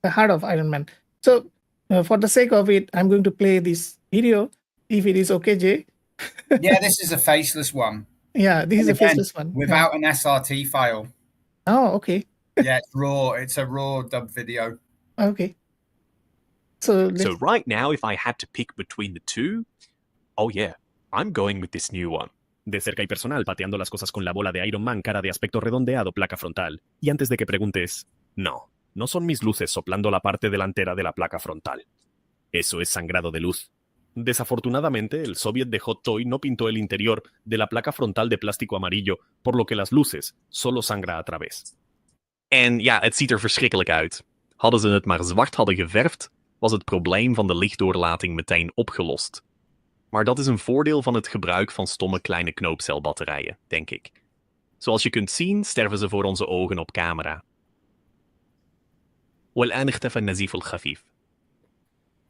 heart of Iron Man. So for the sake of it, I'm going to play this video, if it is okay, Jay. Yeah, this is a faceless one. Yeah, this is a faceless one without an SRT file. Oh, okay. Yeah, it's raw. It's a raw dub video. Okay. So right now, if I had to pick between the two, oh yeah, I'm going with this new one. De cerca y personal, pateando las cosas con la bola de Iron Man, cara de aspecto redondeado, placa frontal. Y antes de que preguntes, no son mis luces soplando la parte delantera de la placa frontal. Eso es sangrado de luz. Desafortunadamente, el Soviet de Hot Toy no pintó el interior de la placa frontal de plástico amarillo, por lo que las luces solo sangra a través. En ja, het ziet er verschrikkelijk uit. Hadden ze het maar zwart hadden geverfd, was het probleem van de lichtdoorlating meteen opgelost. Maar dat is een voordeel van het gebruik van stomme kleine knoopcelbatterijen, denk ik. Zoals je kunt zien, sterven ze voor onze ogen op camera. والآن اختفى النزيف الخفيف.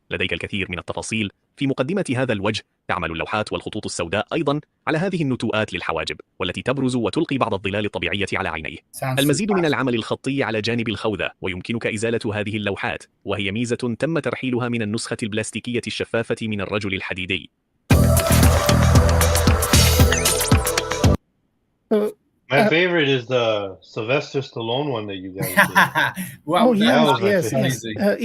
لديك الكثير من التفاصيل في مقدمة هذا الوجه. تعمل اللوحات والخطوط السوداء أيضا على هذه النتوءات للحواجب، والتي تبرز وتلقي بعض الظلال الطبيعية على عينيه. المزيد من العمل الخطي على جانب الخوذة، ويمكنك إزالة هذه اللوحات، وهي ميزة تم ترحيلها من النسخة البلاستيكية الشفافة من الرجل الحديدي. My favorite is the Sylvester Stallone one that you guys did. yes.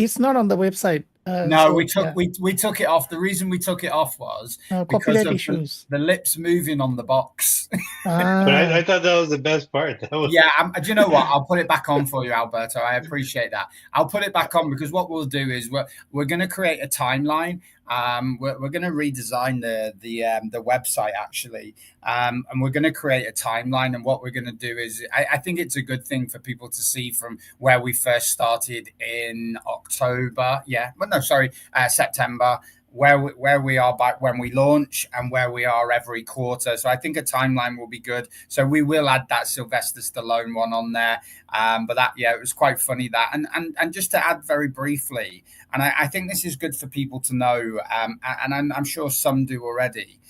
It's not on the website. No, So, we took yeah, we took it off. The reason we took it off was because copyright of issues. the lips moving on the box. But I Ah, thought that was the best part. That was Yeah, do you know what? I'll put it back on for you, Alberto. I appreciate that. I'll put it back on because what we'll do is we're going to create a timeline. We're going to redesign the website actually, and we're going to create a timeline. And what we're going to do is, I think it's a good thing for people to see from where we first started in October. Yeah, well, no, sorry, September. Where we are by when we launch and where we are every quarter. So I think a timeline will be good. So we will add that Sylvester Stallone one on there. But that, yeah, it was quite funny that. And just to add very briefly, and I think this is good for people to know, and I'm sure some do already.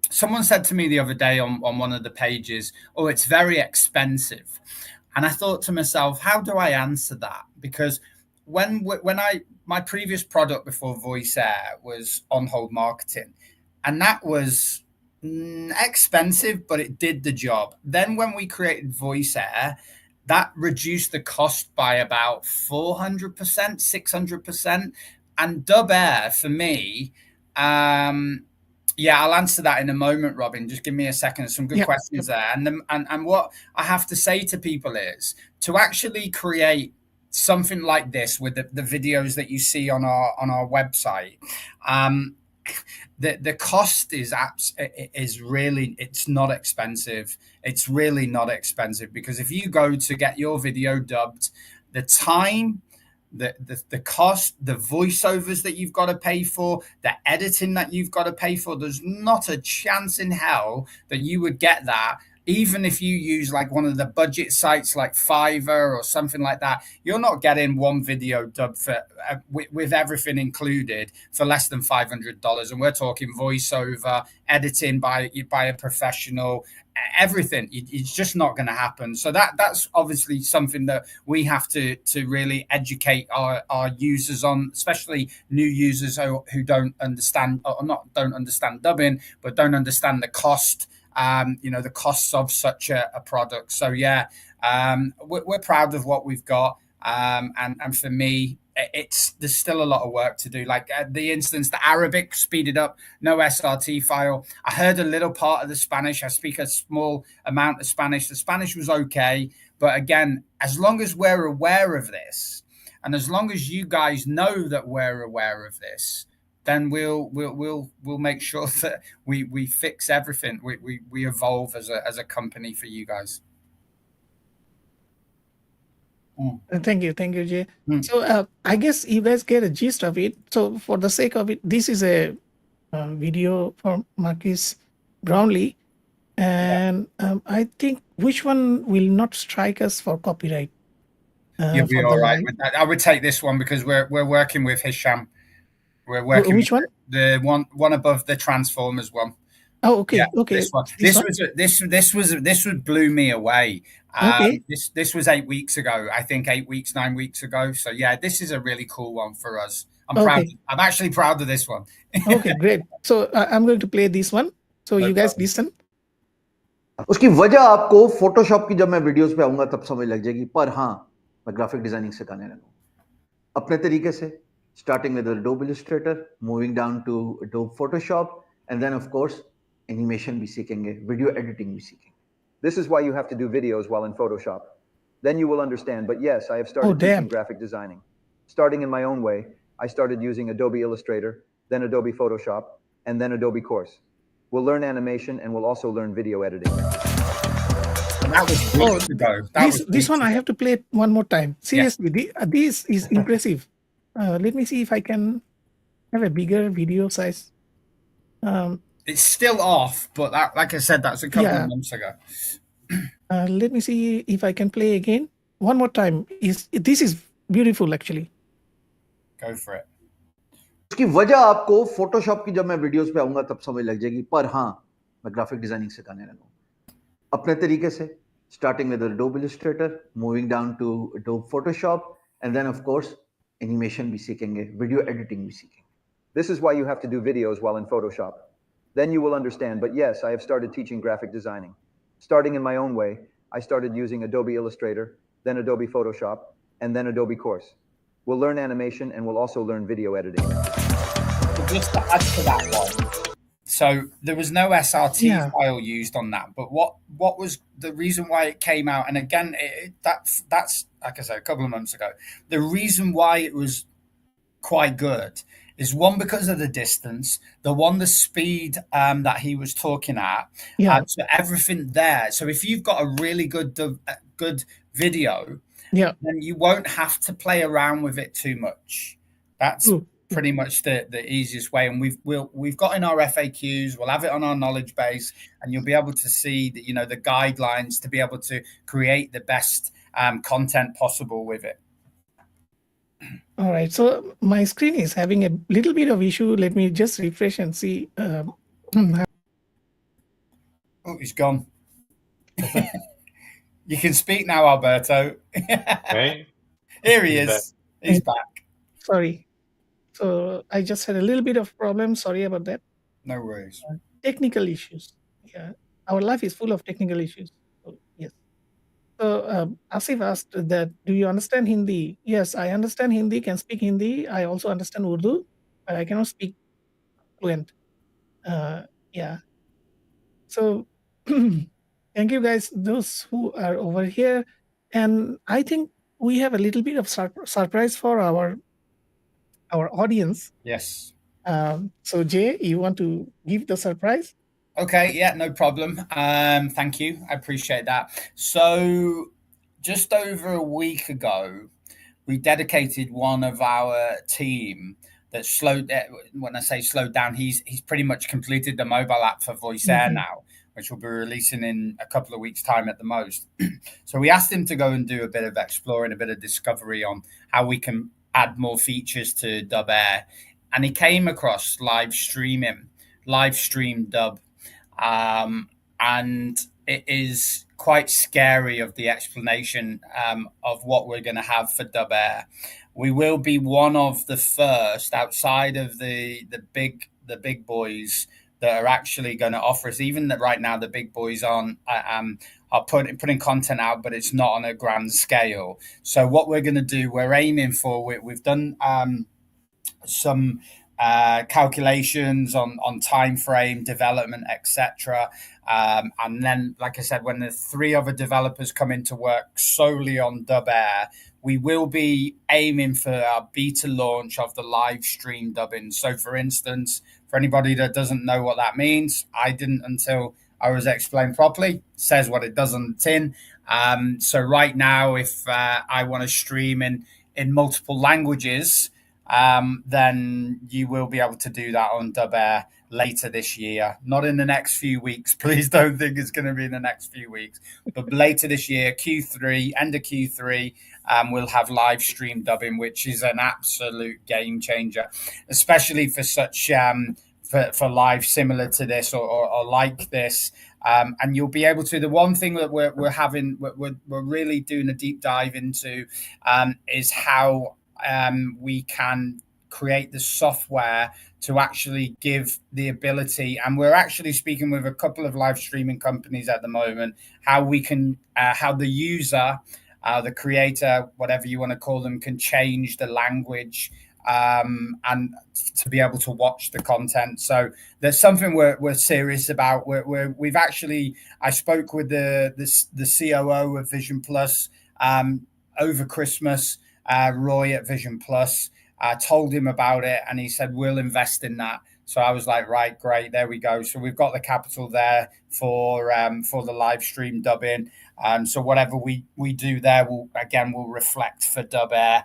Someone said to me the other day on one of the pages, "Oh, it's very expensive," and I thought to myself, how do I answer that? Because when my previous product before Voice Air was on hold marketing, and that was expensive, but it did the job. Then when we created Voice Air, that reduced the cost by about 400%, 600%. And Dub Air for me, yeah, I'll answer that in a moment, Robin. Just give me a second. There's some good questions there. And what I have to say to people is to actually create something like this with the videos that you see on our website. The cost is really, it's not expensive. It's really not expensive because if you go to get your video dubbed, the time, the cost, the voiceovers that you've got to pay for, the editing that you've got to pay for, there's not a chance in hell that you would get that. Even if you use like one of the budget sites like Fiverr or something like that, you're not getting one video dubbed for with everything included for less than $500. And we're talking voiceover, editing by a professional, everything. It's just not going to happen. So that's obviously something that we have to really educate our users on, especially new users who don't understand, or not don't understand dubbing, but don't understand the cost. The costs of such a product. So yeah, we're proud of what we've got. And for me, there's still a lot of work to do. Like the instance, the Arabic speeded up, no SRT file. I heard a little part of the Spanish. I speak a small amount of Spanish. The Spanish was okay, but again, as long as we're aware of this, and as long as you guys know that we're aware of this, then we'll make sure that we fix everything. We evolve as a company for you guys. Thank you, Jay. So I guess you guys get a gist of it. So for the sake of it, this is a video from Marcus Brownlee, and I think which one will not strike us for copyright? You'll be all right with that. I would take this one because we're working with Hisham. We're working which one? The one above the Transformers one. Oh, okay, Yeah, okay. This one. This blew me away. Okay. This was 8 weeks ago. I think 9 weeks ago. So yeah, this is a really cool one for us. I'm proud. I'm actually proud of this one. Okay, great. So I'm going to play this one. So you guys listen. उसकी वजह आपको Photoshop की जब मैं videos पे आऊंगा तब समझ लग जाएगी, पर हाँ मैं ग्राफिक डिजाइनिंग सिखाने लगा अपने तरीके से, starting with Adobe Illustrator, moving down to Adobe Photoshop, and then of course animation भी सीखेंगे, video editing भी सीखेंगे. This is why you have to do videos while in Photoshop. Then you will understand. But yes, I have started teaching graphic designing. Starting in my own way, I started using Adobe Illustrator, then Adobe Photoshop, and then Adobe Course. We'll learn animation and we'll also learn video editing. This one I have to play it one more time. Seriously, this is impressive. Let me see if I can have a bigger video size. It's still off, but like I said, that's a couple of months ago. Let me see if I can play again. One more time. This is beautiful, actually. Go for it. उसकी वजह आपको Photoshop की जब मैं videos पे आऊंगा तब समझ लग जाएगी, पर हाँ मैं ग्राफिक डिजाइनिंग सिखाने लगा अपने तरीके से, starting with Adobe Illustrator, moving down to Adobe Photoshop, and then of course animation भी सीखेंगे, video editing भी सीखेंगे. This is why you have to do videos while in Photoshop. Then you will understand. But yes, I have started teaching graphic designing. Starting in my own way, I started using Adobe Illustrator, then Adobe Photoshop, and then Adobe Course. We'll learn animation and we'll also learn video editing. Just to add to that one, so there was no SRT file used on that, but what was the reason why it came out? And again, that's like I said, a couple of months ago. The reason why it was quite good is one, because of the distance, the speed that he was talking at, so everything there. So if you've got a really good video, then you won't have to play around with it too much. That's pretty much the easiest way. And we've got in our FAQs, we'll have it on our knowledge base, and you'll be able to see that, you know, the guidelines to be able to create the best content possible with it. All right, so my screen is having a little bit of issue. Let me just refresh and see. Oh, he's gone. You can speak now, Alberto. Right? Here he is. He's back. Sorry. So I just had a little bit of problem. Sorry about that. No worries. Technical issues. Yeah, our life is full of technical issues. So, yes. So Asif asked that, do you understand Hindi? Yes, I understand Hindi, can speak Hindi. I also understand Urdu, but I cannot speak fluent. Yeah. So thank you guys, those who are over here. And I think we have a little bit of surprise for our audience. Yes. So Jay, you want to give the surprise? Okay, yeah, no problem. Thank you. I appreciate that. So just over a week ago, we dedicated one of our team that slowed, when I say slowed down, he's pretty much completed the mobile app for VoiceAir now, which will be releasing in a couple of weeks' time at the most. So we asked him to go and do a bit of exploring, a bit of discovery on how we can add more features to Dubair. And he came across live stream dub. And it is quite scary of the explanation of what we're going to have for Dubair. We will be one of the first outside of the big boys that are actually going to offer us. Even that right now the big boys are putting content out, but it's not on a grand scale. So what we're going to do, we're aiming for. We've done some calculations on time frame, development, etc. And then, like I said, when the 3 other developers come into work solely on Dubair, we will be aiming for our beta launch of the live stream dubbing. So, for instance, for anybody that doesn't know what that means, I didn't until I was explained properly. It says what it does on the tin. So right now, if I want to stream in multiple languages, then you will be able to do that on Dubair later this year. Not in the next few weeks. Please don't think it's going to be in the next few weeks. But later this year, Q3, end of Q3, we'll have live stream dubbing, which is an absolute game changer, especially for such for live similar to this or like this. And you'll be able to. The one thing that we're really doing a deep dive into is how we can create the software to actually give the ability, and we're actually speaking with a couple of live streaming companies at the moment, how we can, how the user, the creator, whatever you want to call them, can change the language and to be able to watch the content. So there's something we're serious about. We've actually, I spoke with the COO of Vision Plus over Christmas. Roy at Vision Plus, told him about it, and he said, we'll invest in that. So I was like, right, great, there we go. So we've got the capital there for the live stream dubbing. So whatever we do there will reflect for Dubair.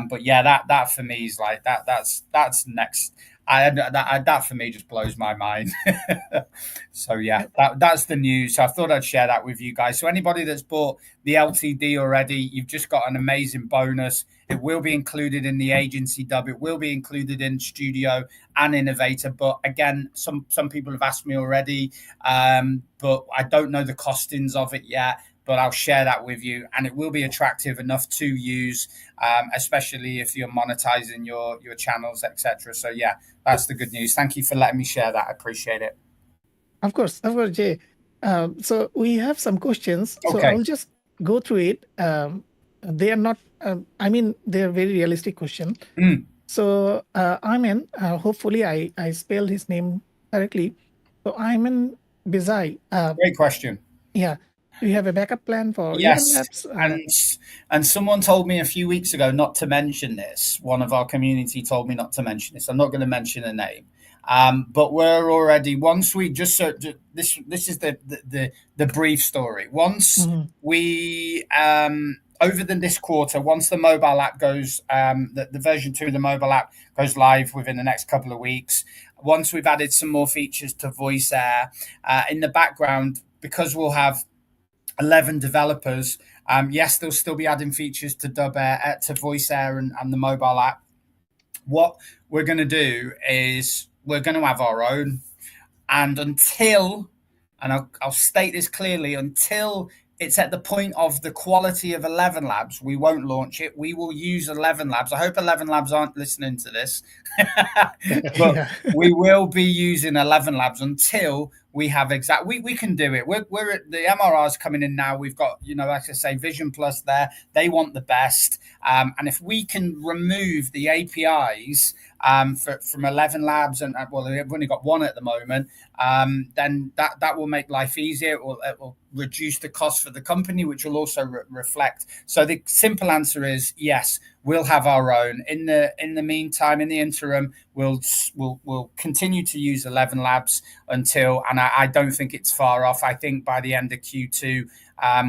But yeah, that for me is like that's next. That for me just blows my mind. So yeah, that's the news. So I thought I'd share that with you guys. So anybody that's bought the LTD already, you've just got an amazing bonus. It will be included in the agency dub. It will be included in studio and innovator. But again, some people have asked me already, but I don't know the costings of it yet. But I'll share that with you, and it will be attractive enough to use, especially if you're monetizing your channels, etc. So yeah, that's the good news. Thank you for letting me share that. I appreciate it. Of course, Jay. So we have some questions. Okay. So I'll just go through it. they are not. I mean, they are very realistic question. So Ayman, hopefully I spelled his name correctly. So Ayman Bizai. Great question. Yeah. Do you have a backup plan for 11 Yes, Labs? and someone told me a few weeks ago not to mention this. One of our community told me not to mention this. I'm not going to mention a name, but we're already once we just this is the brief story. Once we over this quarter, once the mobile app goes, the version 2 of the mobile app goes live within the next couple of weeks. Once we've added some more features to Voice Air in the background, because we'll have 11 developers. Yes, they'll still be adding features to Dubair, to Voice Air and the mobile app. What we're going to do is we're going to have our own. And until, and I'll state this clearly, until it's at the point of the quality of 11 Labs, we won't launch it. We will use 11 Labs. I hope 11 Labs aren't listening to this. But we will be using 11 Labs until we have we can do it. We're at the MRR's coming in now. We've got, like I say, Vision Plus there. They want the best. And if we can remove the APIs from 11 Labs, and well, we've only got one at the moment, then that will make life easier. It will reduce the cost for the company, which will also reflect. So the simple answer is yes, we'll have our own. In the meantime, in the interim, we'll continue to use 11 Labs until, and I don't think it's far off. I think by the end of Q2,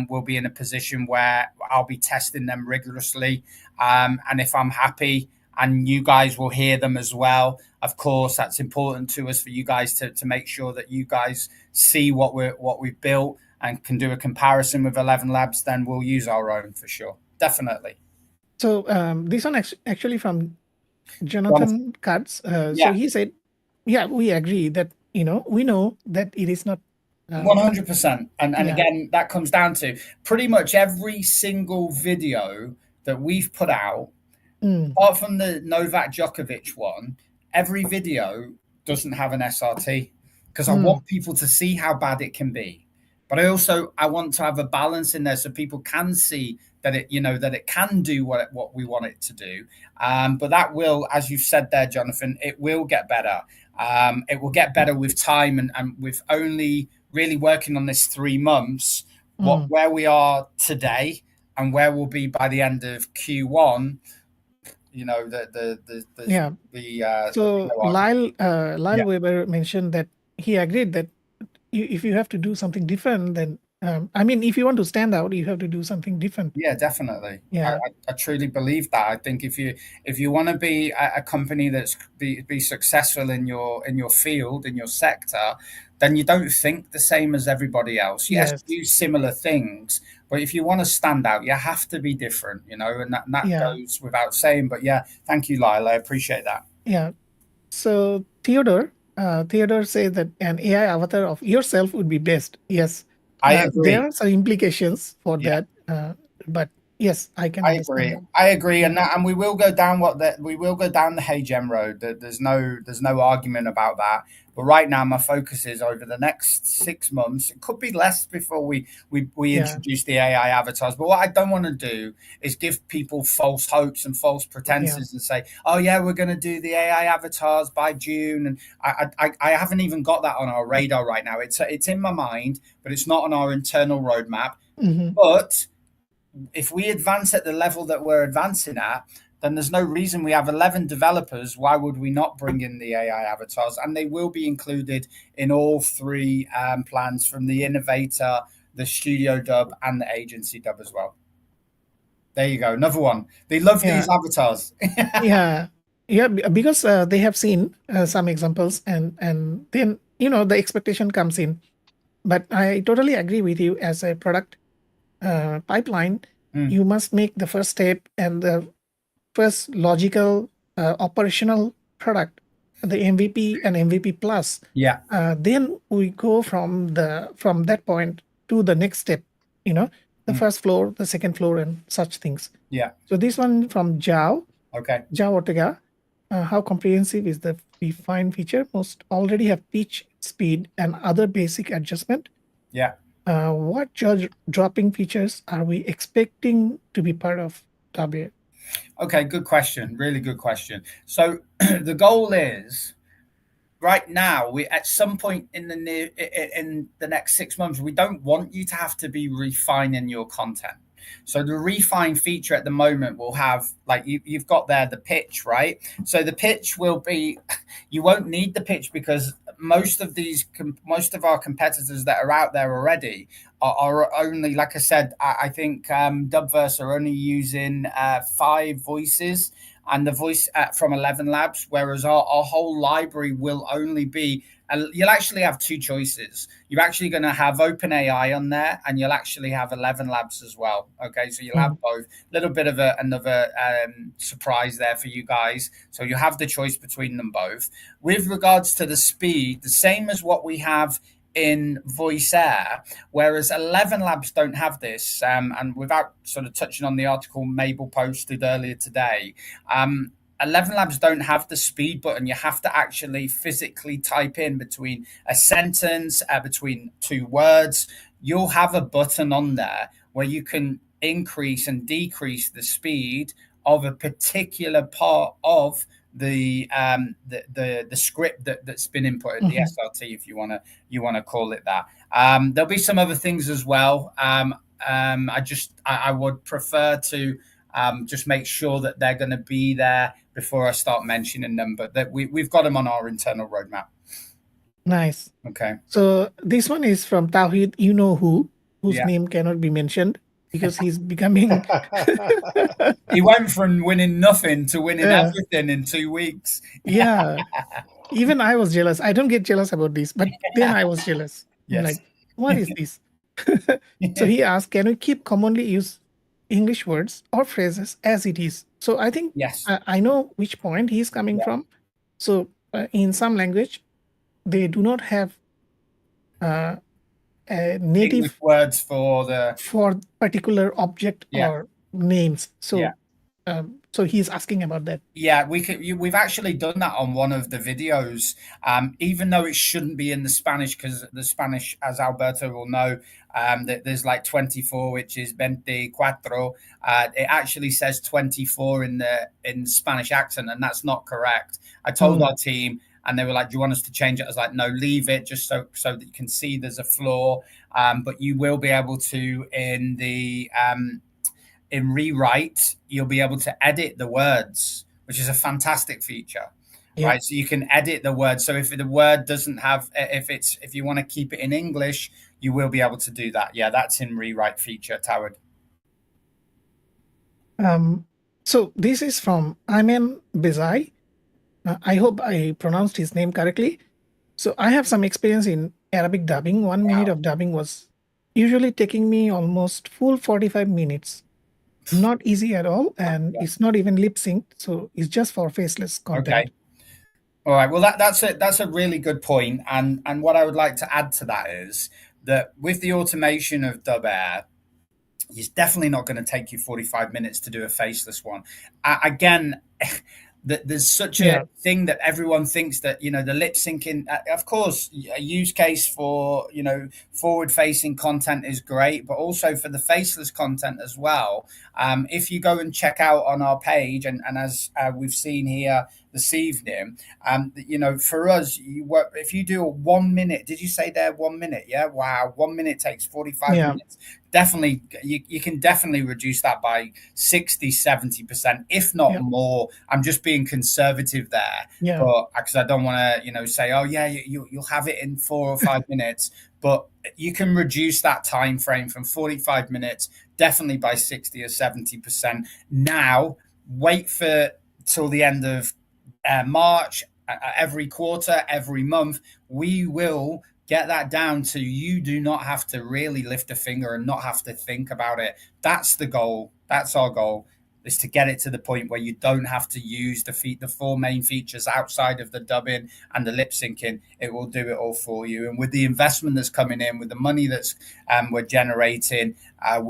we'll be in a position where I'll be testing them rigorously, and if I'm happy, and you guys will hear them as well. Of course, that's important to us for you guys to make sure that you guys see what we've built and can do a comparison with 11 Labs. Then we'll use our own for sure, definitely. So this one actually from Jonathan Katz. So he said, "Yeah, we agree that we know that it is not 100%." And again, that comes down to pretty much every single video that we've put out. Apart from the Novak Djokovic one, every video doesn't have an SRT because I want people to see how bad it can be. But I want to have a balance in there so people can see that it can do what we want it to do. But that will, as you've said there, Jonathan, it will get better. It will get better with time, and with only really working on this 3 months, where we are today and where we'll be by the end of Q1. So Lyle Weber mentioned that he agreed that if you have to do something different, then if you want to stand out, you have to do something different. Yeah, definitely. Yeah, I truly believe that. I think if you want to be a company that's be successful in your field, in your sector, then you don't think the same as everybody else. Yes, do similar things, but if you want to stand out, you have to be different, and that goes without saying. But yeah, thank you, Lyle. I appreciate that. Yeah. So Theodore says that an AI avatar of yourself would be best. Yes. I agree. There are some implications for that, but yes, I can understand that. I agree, and we will go down the HeyGem road. There's no argument about that. But right now, my focus is over the next 6 months. It could be less before we introduce the AI avatars. But what I don't want to do is give people false hopes and false pretenses and say, "Oh yeah, we're going to do the AI avatars by June." And I haven't even got that on our radar right now. It's in my mind, but it's not on our internal roadmap. But if we advance at the level that we're advancing at, then there's no reason. We have 11 developers. Why would we not bring in the AI avatars? And they will be included in all 3 plans, from the innovator, the studio dub, and the agency dub as well. There you go. Another one. They love these avatars. Because they have seen some examples, and then the expectation comes in. But I totally agree with you. As a product pipeline, you must make the first step and the first logical operational product, the MVP and MVP plus. Then we go from that point to the next step, the first floor, the second floor, and such things. So this one from Jao Ortega. How comprehensive is the defined feature? Most already have pitch, speed, and other basic adjustment. what jaw-dropping features are we expecting to be part of Dubair? Okay, good question. Really good question. So the goal is right now we at some point in the next 6 months we don't want you to have to be refining your content. So the refine feature at the moment will have like you've got there the pitch, right? So the pitch will be you won't need the pitch because most of our competitors that are out there already are only, like I said, I think Dubverse are only using 5 voices and the voice from 11 Labs, whereas our whole library will only be, you'll actually have 2 choices. You're actually going to have OpenAI on there, and you'll actually have 11 Labs as well. Okay, so you'll have both. A little bit of another surprise there for you guys. So you have the choice between them both. With regards to the speed, the same as what we have in voice air, whereas 11 Labs don't have this. And without sort of touching on the article Mabel posted earlier today, 11 Labs don't have the speed button. You have to actually physically type in between a sentence, between 2 words. You'll have a button on there where you can increase and decrease the speed of a particular part of the script that's been inputted, the SRT, if you want to call it that. There'll be some other things as well. I would prefer to just make sure that they're going to be there before I start mentioning them, but that we've got them on our internal roadmap. Nice. Okay. So this one is from Tawhid, whose name cannot be mentioned because he's becoming. He went from winning nothing to winning everything in 2 weeks. Yeah. Even I was jealous. I don't get jealous about this, but then I was jealous. Yes. Like, what is this? So he asked, can we keep commonly used English words or phrases as it is? So I think I know which point he's coming from. So in some language, they do not have native English words for particular object or names. So so he's asking about that. Yeah, we've actually done that on one of the videos, even though it shouldn't be in the Spanish, because the Spanish, as Alberto will know, that there's like 24, which is 24. It actually says 24 in the Spanish accent, and that's not correct. I told our team, and they were like, do you want us to change it? I was like, no, leave it just so that you can see there's a flaw. But you will be able to, in rewrite, you'll be able to edit the words, which is a fantastic feature, right? So you can edit the word. So if the word doesn't have, if you want to keep it in English, you will be able to do that. Yeah, that's in rewrite feature, Tawad. So this is from Ayman Bezai. I hope I pronounced his name correctly. So I have some experience in Arabic dubbing. 1 minute of dubbing was usually taking me almost full 45 minutes. Not easy at all, and it's not even lip synced, so it's just for faceless content. Okay. All right. Well, that's a really good point, and what I would like to add to that is that with the automation of Dubair, it's definitely not going to take you 45 minutes to do a faceless one. Again. There's such a thing that everyone thinks that, the lip syncing, of course, a use case for, forward facing content is great, but also for the faceless content as well. If you go and check out on our page, and as we've seen here this evening, for us, if you do a 1 minute, did you say there 1 minute? Yeah. Wow. 1 minute takes 45 minutes. Definitely, you can definitely reduce that by 60-70%, if not more. I'm just being conservative there, but because I don't want to, say, oh yeah, you'll have it in 4 or 5 minutes, but you can reduce that time frame from 45 minutes definitely by 60 or 70%. Now, wait for till the end of March. Every quarter, every month, we will get that down to you do not have to really lift a finger and not have to think about it. That's the goal. That's our goal, is to get it to the point where you don't have to use the 4 main features outside of the dubbing and the lip syncing. It will do it all for you. And with the investment that's coming in, with the money that's we're generating, I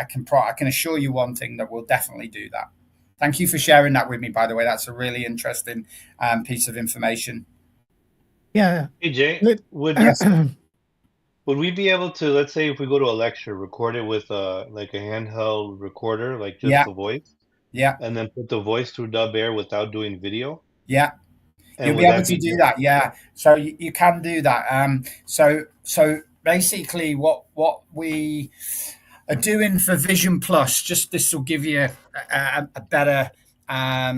can assure you one thing, that we'll definitely do that. Thank you for sharing that with me, by the way. That's a really interesting piece of information. Yeah. Hey, Jay, Would we be able to, let's say if we go to a lecture, record it with like a handheld recorder, like just Yeah, the voice, yeah, and then put the voice through Dubair without doing video? yeah. And You'll be would able that to be do that, different? yeah. So you can do that. So basically, what we are doing for Vision Plus, just this will give you a better, a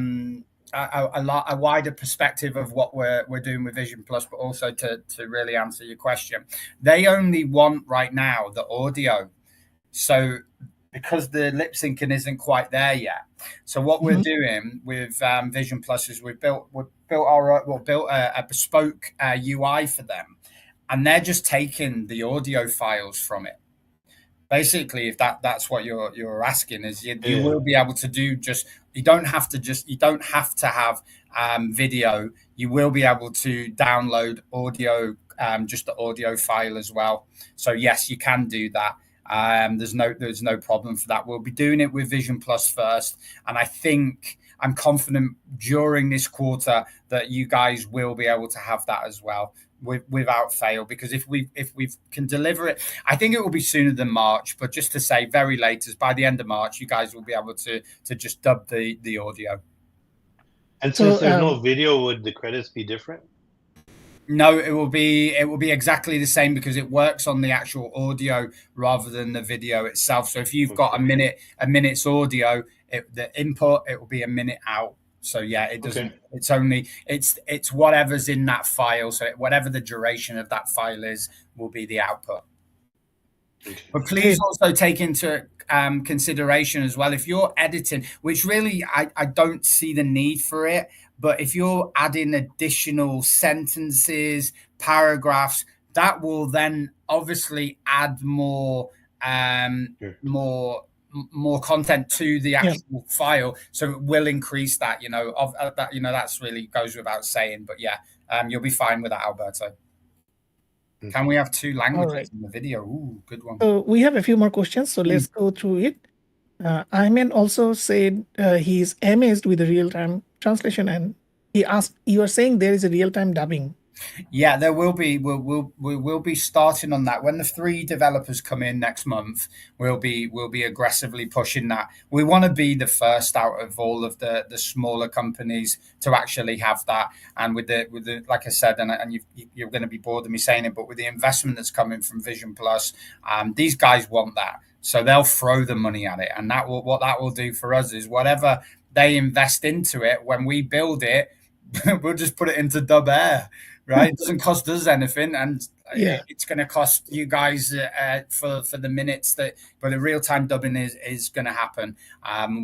wider perspective of what we're doing with Vision Plus, but also to really answer your question. They only want right now the audio. So because the lip syncing isn't quite there yet. So what we're doing with Vision Plus is we've built a bespoke UI for them, and they're just taking the audio files from it. Basically, if that's what you're asking, is you Yeah. will be able to do you don't have to have video. You will be able to download audio, just the audio file as well. So yes, you can do that. There's no problem for that. We'll be doing it with Vision Plus first, and I think I'm confident during this quarter that you guys will be able to have that as well without fail. Because if we can deliver it, I think it will be sooner than March. But just to say, very latest by the end of March, you guys will be able to just dub the audio. And since there's no video, would the credits be different? No, it will be exactly the same because it works on the actual audio rather than the video itself. So if you've got a minute's audio, the input, it will be a minute out. So yeah, it doesn't. Okay. It's only it's whatever's in that file. So whatever the duration of that file is will be the output. Okay. But please also take into consideration as well if you're editing, which really I don't see the need for it. But if you're adding additional sentences, paragraphs, that will then obviously add more more content to the actual file, so it will increase that. That's really goes without saying. But yeah, you'll be fine with that, Alberto. Can we have 2 languages in the video? Ooh, good one. So we have a few more questions, so let's go through it. Ayman also said he's amazed with the real-time translation, and he asked, you are saying there is a real-time dubbing? Yeah, there will be. We'll be starting on that when the 3 developers come in next month. We'll be aggressively pushing that. We want to be the first out of all of the smaller companies to actually have that. And with the like I said, and you're going to be bored of me saying it, but with the investment that's coming from Vision Plus, these guys want that, so they'll throw the money at it. And what that will do for us is whatever they invest into it, when we build it, we'll just put it into Dubair. Right, it doesn't cost us anything, and it's going to cost you guys for the minutes but the real time dubbing is going to happen.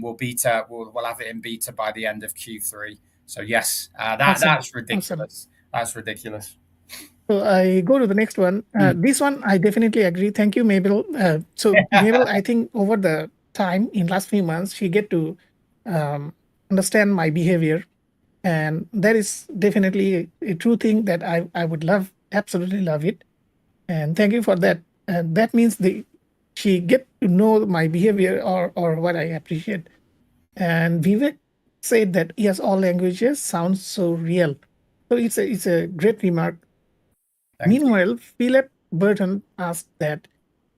We'll have it in beta by the end of Q3. So yes, that's ridiculous. Awesome. That's ridiculous. So I go to the next one. This one I definitely agree. Thank you, Mabel. So Mabel, I think over the time in last few months, she get to understand my behavior. And that is definitely a true thing that I would absolutely love it. And thank you for that. And that means she get to know my behavior or what I appreciate. And Vivek said that yes, all languages sound so real. So it's a great remark. Meanwhile, Philip Burton asked that,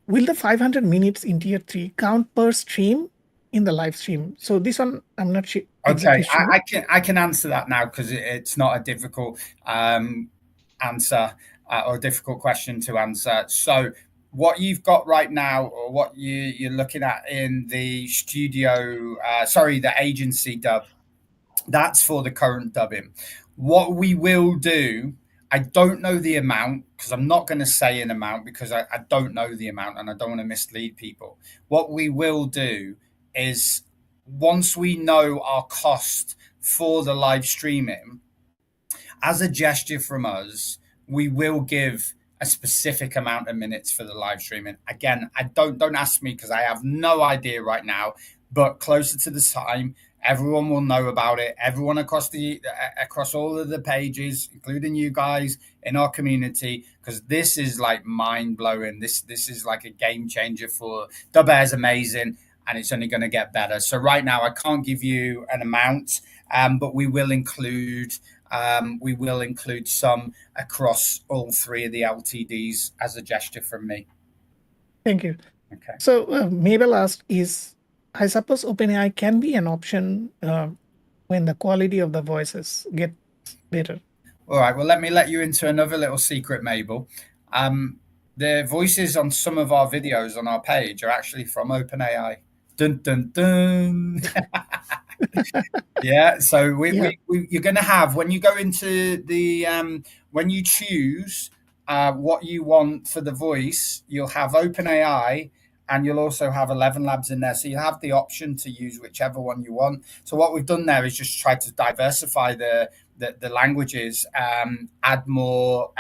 will the 500 minutes in Tier 3 count per stream in the live stream? So this one, I'm not sure. Okay, sure. I can answer that now because it's not a difficult answer or a difficult question to answer. So what you've got right now, or what you're looking at in the studio, the agency dub, that's for the current dubbing. What we will do, I don't know the amount because I'm not going to say an amount because I don't know the amount and I don't want to mislead people. What we will do is, once we know our cost for the live streaming, as a gesture from us, we will give a specific amount of minutes for the live streaming. Again, don't ask me because I have no idea right now, but closer to the time, everyone will know about it. Everyone across all of the pages, including you guys in our community, because this is like mind blowing. This is like a game changer for Dubair. Is amazing. And it's only going to get better. So right now, I can't give you an amount, but we will include we will include some across all 3 of the LTDs as a gesture from me. Thank you. Okay. So Mabel asked, I suppose OpenAI can be an option when the quality of the voices gets better. All right. Well, let me let you into another little secret, Mabel. The voices on some of our videos on our page are actually from OpenAI. Dun dun dun. Yeah. So you're going to have, when you go into the when you choose what you want for the voice, you'll have OpenAI. And you'll also have 11 Labs in there. So you have the option to use whichever one you want. So what we've done there is just try to diversify the languages, add more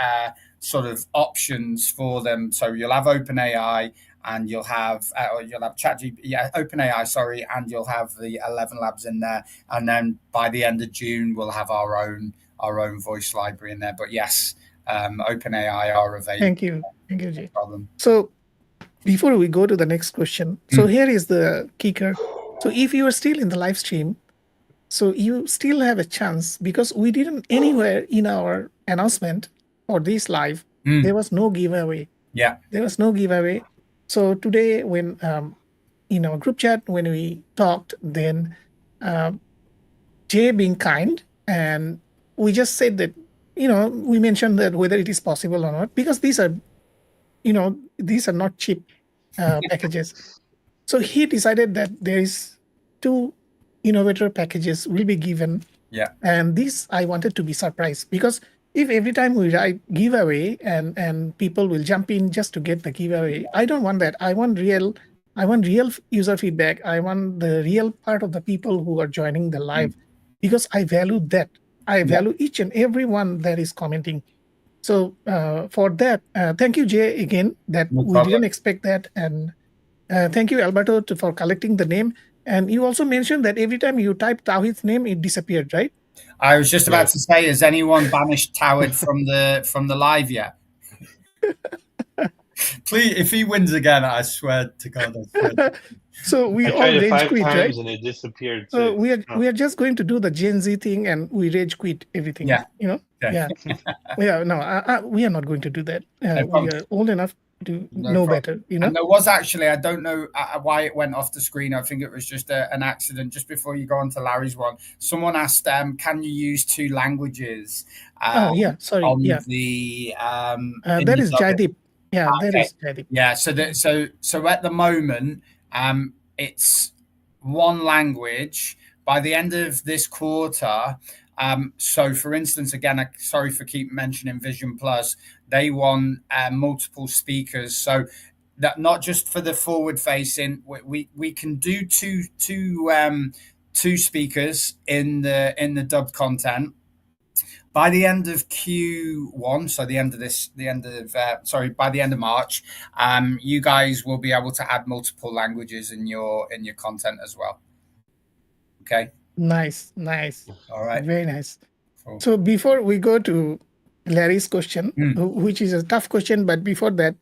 sort of options for them. So you'll have OpenAI and you'll have ChatGPT, OpenAI, sorry, and you'll have the 11 Labs in there. And then by the end of June, we'll have our own voice library in there. But yes, OpenAI are available. Thank you, Jay. No problem. So before we go to the next question, so here is the kicker. So if you are still in the live stream, so you still have a chance, because we didn't anywhere in our announcement for this live, there was no giveaway. Yeah. There was no giveaway. So today when in our group chat, when we talked, then Jay being kind, and we just said that, we mentioned that whether it is possible or not, because these are not cheap packages. So he decided that there is 2 innovator packages will be given. Yeah. And this I wanted to be surprised, because if every time we write giveaway and people will jump in just to get the giveaway, I don't want that. I want real user feedback. I want the real part of the people who are joining the live, because I value that. I value each and every one that is commenting. So for that, thank you, Jay, again, that we didn't expect that. And thank you, Alberto, for collecting the name. And you also mentioned that every time you type Tawhid's name, it disappeared, right? I was just about to say, has anyone banished Tawhid from the live yet? Please, if he wins again, I swear to God. So we I all tried it rage 5 quit, times right? and it disappeared. So we are just going to do the Gen Z thing, and we rage quit everything. Yeah. Okay. Yeah. No, we are not going to do that. We are old enough to know better. And there was actually, I don't know why it went off the screen. I think it was just an accident. Just before you go on to Larry's one, someone asked, "Can you use 2 languages?" Sorry. On yeah. That is Jaideep. Yeah, that is Jaideep. Yeah. So at the moment, it's 1 language. By the end of this quarter, so for instance, again, sorry for keep mentioning Vision Plus, they want multiple speakers. So that not just for the forward facing, we can do two speakers in the dubbed content. By the end of Q1, so by the end of March, you guys will be able to add multiple languages in your content as well. Okay. Nice. All right. Very nice. Cool. So before we go to Larry's question, which is a tough question, but before that,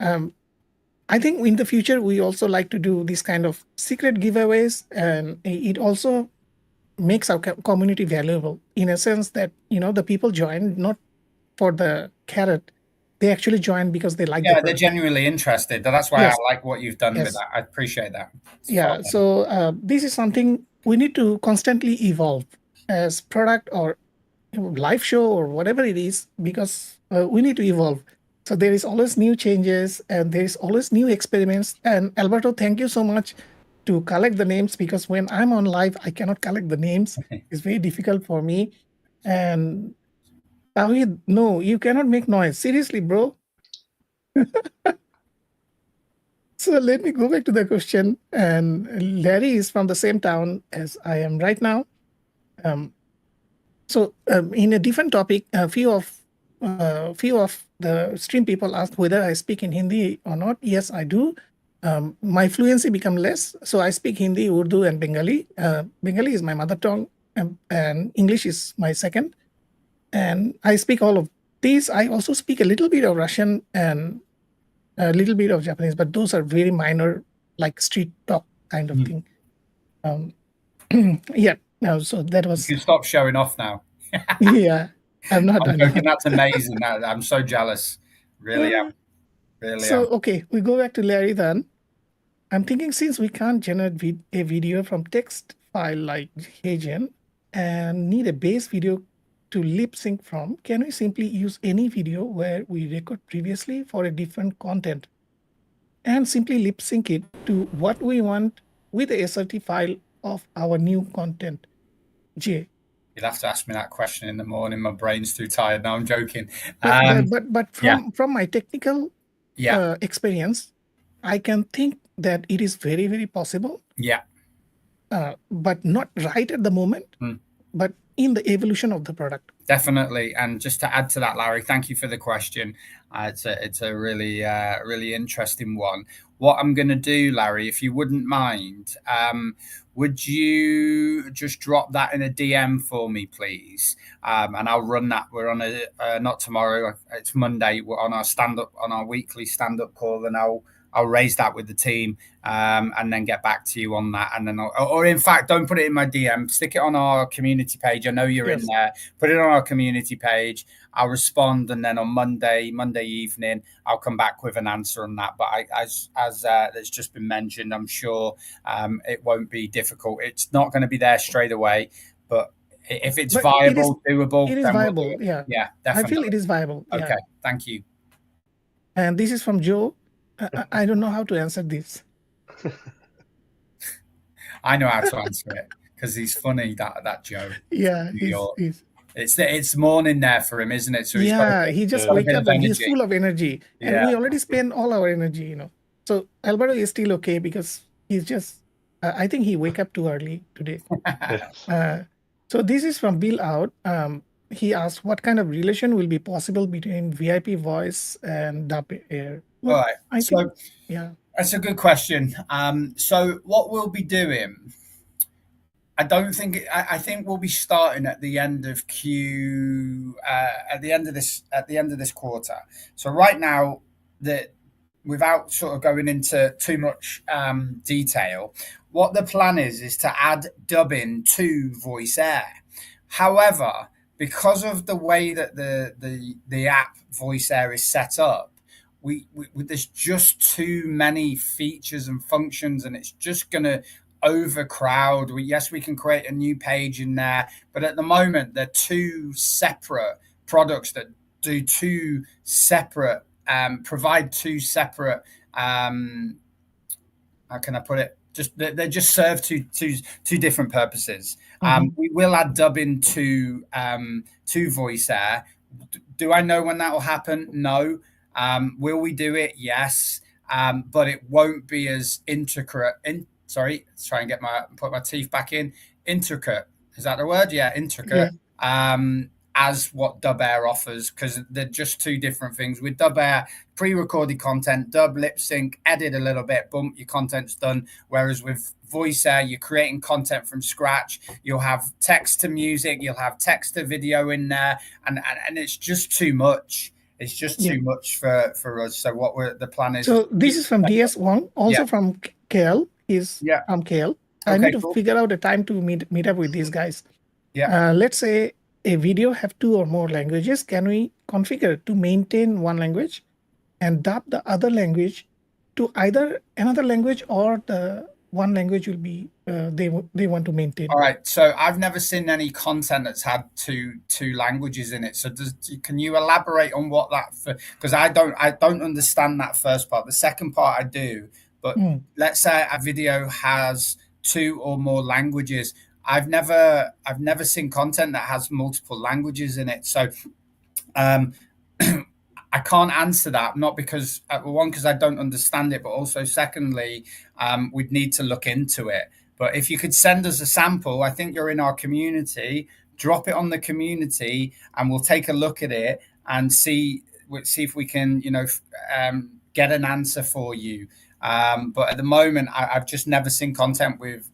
I think in the future we also like to do this kind of secret giveaways, and it also makes our community valuable in a sense that the people join not for the carrot, they actually join because they like. Yeah, they're genuinely interested. That's why I like what you've done with that. I appreciate that. It's so this is something we need to constantly evolve as product or live show or whatever it is, because we need to evolve. So there is always new changes and there is always new experiments. And Alberto, thank you so much to collect the names, because when I'm on live, I cannot collect the names. It's very difficult for me. And Tawhid, no, you cannot make noise. Seriously, bro. So let me go back to the question. And Larry is from the same town as I am right now. So in a different topic, a few of the stream people asked whether I speak in Hindi or not. Yes, I do. My fluency become less, so I speak Hindi, Urdu, and Bengali. Bengali is my mother tongue, and English is my second. And I speak all of these. I also speak a little bit of Russian and a little bit of Japanese, but those are very minor, like street talk kind of thing. So that was. You can stop showing off now. Yeah, I've not I'm done joking. that. That's amazing. I'm so jealous. Really am. Really So, am. okay, we go back to Larry then. I'm thinking since we can't generate a video from text file like HeyGen and need a base video to lip sync from, can we simply use any video where we record previously for a different content and simply lip sync it to what we want with the SRT file of our new content? Jay. You'll have to ask me that question in the morning. My brain's too tired. No, I'm joking. But from my technical Yeah. experience, I can think that it is very, very possible. Yeah. But not right at the moment, but in the evolution of the product. Definitely. And just to add to that, Larry, thank you for the question. It's a really, really interesting one. What I'm going to do, Larry, if you wouldn't mind, would you just drop that in a DM for me, please? And I'll run that. We're on not tomorrow. It's Monday. We're on our weekly stand-up call, and I'll raise that with the team and then get back to you on that. And then, or in fact, don't put it in my DM. Stick it on our community page. I know you're in there. Put it on our community page. I'll respond, and then on Monday evening, I'll come back with an answer on that. But as it's just been mentioned, I'm sure it won't be difficult. It's not going to be there straight away, but if it's viable, doable, it is then viable. We'll do it. Yeah, definitely. I feel it is viable. Okay, thank you. And this is from Joe. I don't know how to answer this. I know how to answer it because he's funny. That Joe. Yeah, it's morning there for him, isn't it? So he just wake up and he's full of energy, and we already spend all our energy, So Alberto is still okay because he's just. I think he wake up too early today. So this is from Bill Out. He asked what kind of relation will be possible between VIP voice and Dubair. All right. That's a good question. So what we'll be doing, I think we'll be starting at the end of at the end of this quarter. So right now, without sort of going into too much detail, what the plan is to add dubbing to VoiceAir. However, because of the way that the app VoiceAir is set up, there's just too many features and functions, and it's just going to overcrowd. Yes, we can create a new page in there, but at the moment they're two separate products that do two separate, provide two separate. How can I put it? They just serve two different purposes. We will add dubbing to VoiceAir. Do I know when that will happen? No. Will we do it? Yes. But it won't be as intricate. Sorry, let's try and put my teeth back in. Intricate. Is that the word? Yeah, intricate. Yeah. As what Dubair offers, because they're just two different things. With Dubair, pre-recorded content, dub, lip sync, edit a little bit, boom, your content's done. Whereas with VoiceAir, you're creating content from scratch. You'll have text to music, you'll have text to video in there, and it's just too much. It's just too much for us. So the plan is. So this is from DS Wong, also from KL. From KL. I need to figure out a time to meet up with these guys. Yeah. Let's say a video have 2 or more languages. Can we configure to maintain one language and dub the other language to either another language or the one language will be they want to maintain? All right. So I've never seen any content that's had two languages in it. So can you elaborate on what that? Because I don't understand that first part. The second part I do. But let's say a video has 2 or more languages. I've never seen content that has multiple languages in it. So I can't answer that, not because one, because I don't understand it, but also secondly, we'd need to look into it. But if you could send us a sample, I think you're in our community, drop it on the community and we'll take a look at it and see if we can, get an answer for you. But at the moment, I've just never seen content with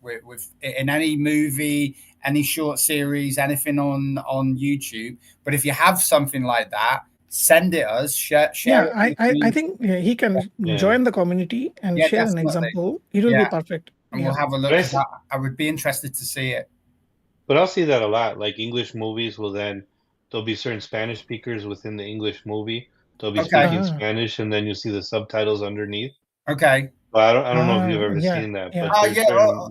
in any movie, any short series, anything on YouTube. But if you have something like that, send it us. Share it. I think he can join the community and share definitely. an example. It will be perfect. And we'll have a look. I would be interested to see it. But I'll see that a lot. Like English movies will then there'll be certain Spanish speakers within the English movie. They'll be Okay. speaking Spanish, and then you see the subtitles underneath. Okay. But I don't know if you've ever Yeah, seen that, yeah. but there's certain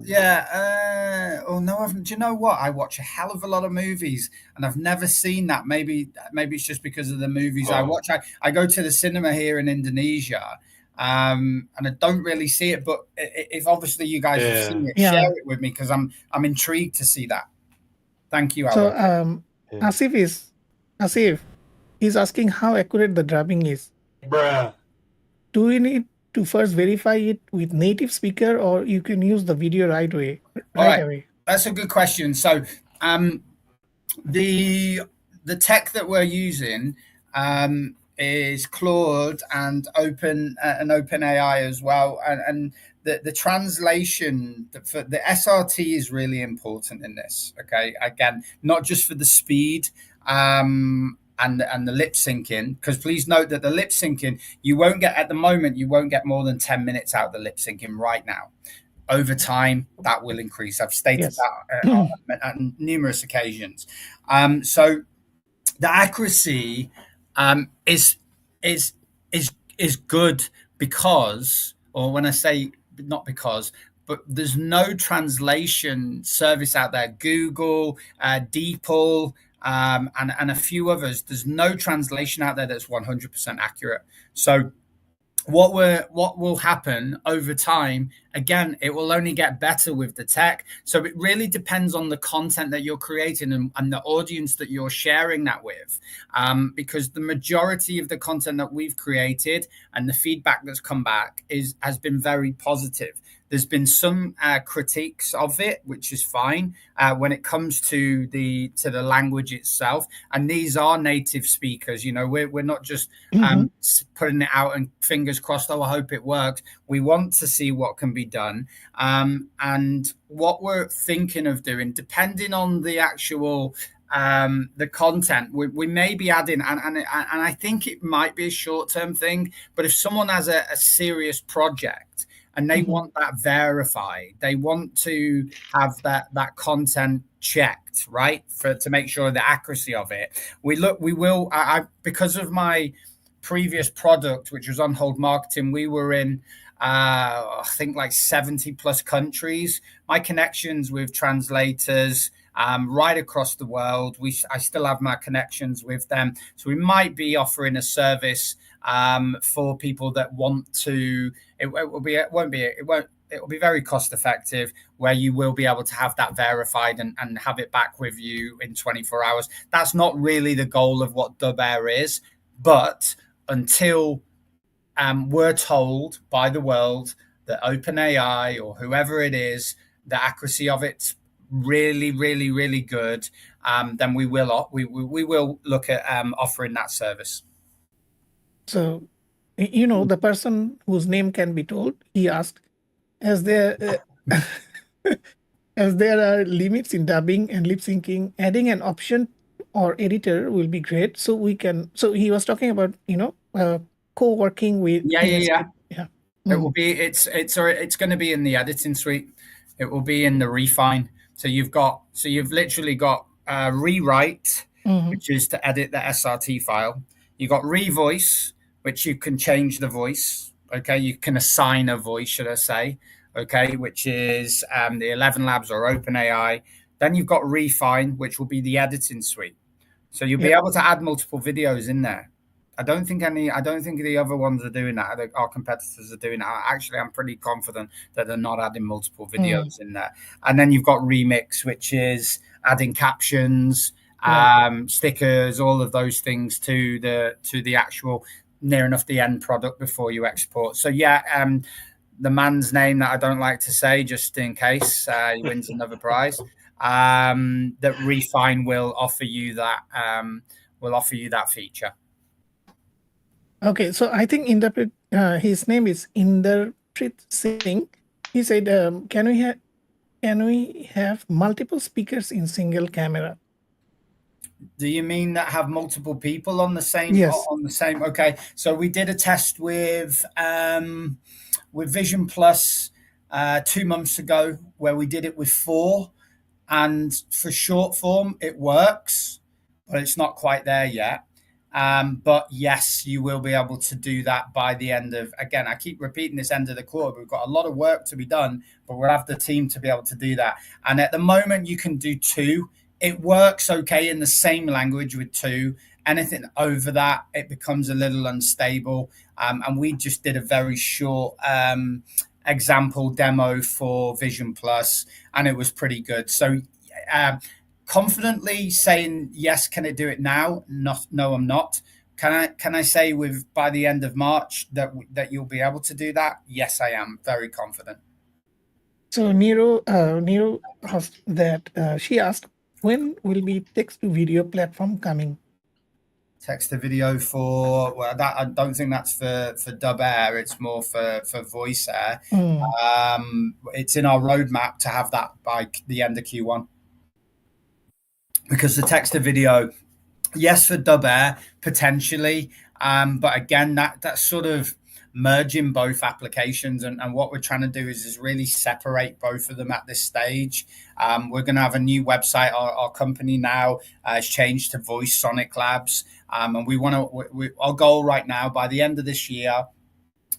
Oh no, do you know what? I watch a hell of a lot of movies, and I've never seen that. Maybe it's just because of the movies I watch. I go to the cinema here in Indonesia, and I don't really see it. But if obviously you guys have seen it, share it with me because I'm intrigued to see that. Thank you, So Alan. Asif is asking how accurate the dubbing is. Bruh. Do we need to first verify it with native speaker, or you can use the video right away? That's a good question. So the tech that we're using is Claude and OpenAI as well, and the translation for the SRT is really important in this. Okay, again, not just for the speed and the lip syncing, because please note that the lip syncing you won't get at the moment. You won't get more than 10 minutes out of the lip syncing right now. Over time, that will increase. I've stated that on numerous occasions. So the accuracy is good because, or when I say not because, but there's no translation service out there. Google, DeepL, and a few others. There's no translation out there that's 100% accurate. So what will happen over time, again, it will only get better with the tech. So it really depends on the content that you're creating and the audience that you're sharing that with, because the majority of the content that we've created and the feedback that's come back has been very positive. There's been some critiques of it, which is fine when it comes to the language itself. And these are native speakers. You know, we're not just putting it out and fingers crossed. Oh, I hope it works. We want to see what can be done. And what we're thinking of doing, depending on the actual the content, we may be adding, and I think it might be a short-term thing. But if someone has a serious project and they want that verified, they want to have that content checked, right, to make sure the accuracy of it. We will. Because of my previous product, which was on hold marketing, we were in I think like 70 plus countries. My connections with translators right across the world. I still have my connections with them, so we might be offering a service for people that want to. It will be very cost effective, where you will be able to have that verified and have it back with you in 24 hours. That's not really the goal of what Dubair is, but until we're told by the world that OpenAI or whoever it is, the accuracy of it's really, really, really good, then we will look at offering that service. So, the person whose name can be told, he asked, as there are limits in dubbing and lip syncing, adding an option or editor will be great. So he was talking about co-working with. Yeah. It will be. It's going to be in the editing suite. It will be in the refine. So you've literally got rewrite, which is to edit the SRT file. You got revoice, which you can change the voice. Okay, you can assign a voice, should I say? Okay, which is the 11 Labs or OpenAI. Then you've got refine, which will be the editing suite. So you'll be able to add multiple videos in there. I don't think the other ones are doing that. Our competitors are doing that. Actually, I'm pretty confident that they're not adding multiple videos in there. And then you've got remix, which is adding captions, stickers, all of those things to the actual near enough the end product before you export. So the man's name that I don't like to say, just in case he wins another prize, that Refine will offer you that feature. Okay, so I think his name is Inderprit Singh. He said, "Can we have multiple speakers in single camera?" Do you mean that have multiple people on the same? Yes. On the same. Okay, so we did a test with Vision Plus 2 months ago, where we did it with 4. And for short form, it works, but it's not quite there yet. But yes, you will be able to do that by the end of, again, I keep repeating this end of the quarter. We've got a lot of work to be done, but we'll have the team to be able to do that. And at the moment, you can do 2. It works okay in the same language with 2. Anything over that, it becomes a little unstable. And we just did a very short example demo for Vision Plus, and it was pretty good. So confidently saying yes, can it do it now? No, I'm not. Can I say with by the end of March that you'll be able to do that? Yes, I am very confident. So Nero asked that she asked, when will be text to video platform coming? Text to video for, well, that I don't think that's for Dubair. It's more for voice air. It's in our roadmap to have that by the end of Q1, because the text to video, yes, for Dubair potentially, but again, that's sort of merging both applications, and what we're trying to do is really separate both of them at this stage. We're going to have a new website. Our company now has changed to Voice Sonic Labs, and we want to. Our goal right now by the end of this year